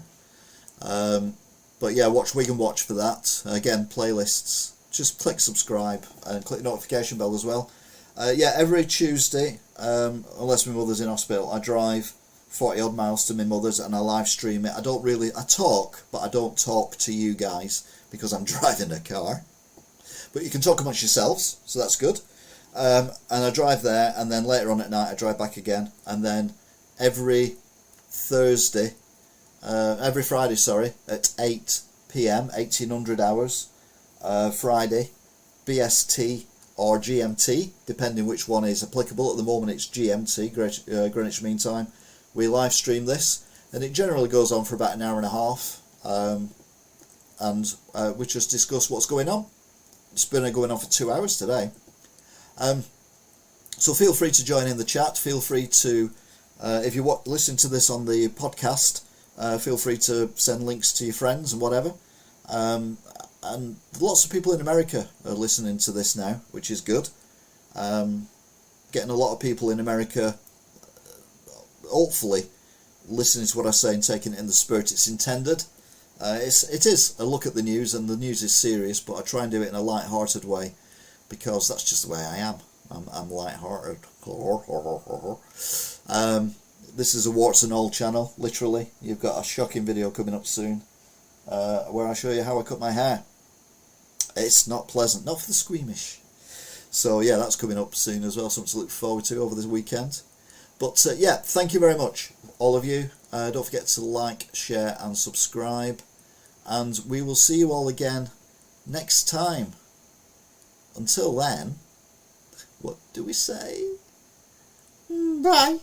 But yeah, watch Wigan Watch for that. Again, playlists. Just click subscribe and click notification bell as well. Yeah, every Tuesday, unless my mother's in hospital, I drive 40 odd miles to my mother's and I live stream it. I talk, but I don't talk to you guys because I'm driving a car. But you can talk amongst yourselves, so that's good. And I drive there, and then later on at night I drive back again, and then every Friday, at 8 PM, 1800 hours, Friday, BST or GMT, depending which one is applicable. At the moment it's GMT, Greenwich Mean Time. We live stream this, and it generally goes on for about an hour and a half, and we just discuss what's going on. It's been going on for 2 hours today. So feel free to join in the chat. Feel free to, if you listen to this on the podcast, feel free to send links to your friends and whatever. And lots of people in America are listening to this now, which is good. Getting a lot of people in America, hopefully, listening to what I say and taking it in the spirit it's intended. It is a look at the news, and the news is serious, but I try and do it in a light-hearted way, because that's just the way I am. I'm light-hearted. This is a warts and all channel, literally. You've got a shocking video coming up soon, where I show you how I cut my hair. It's not pleasant, not for the squeamish. So yeah, that's coming up soon as well, something to look forward to over this weekend. But yeah, thank you very much, all of you. Don't forget to like, share and subscribe, and we will see you all again next time. Until then, what do we say? Bye.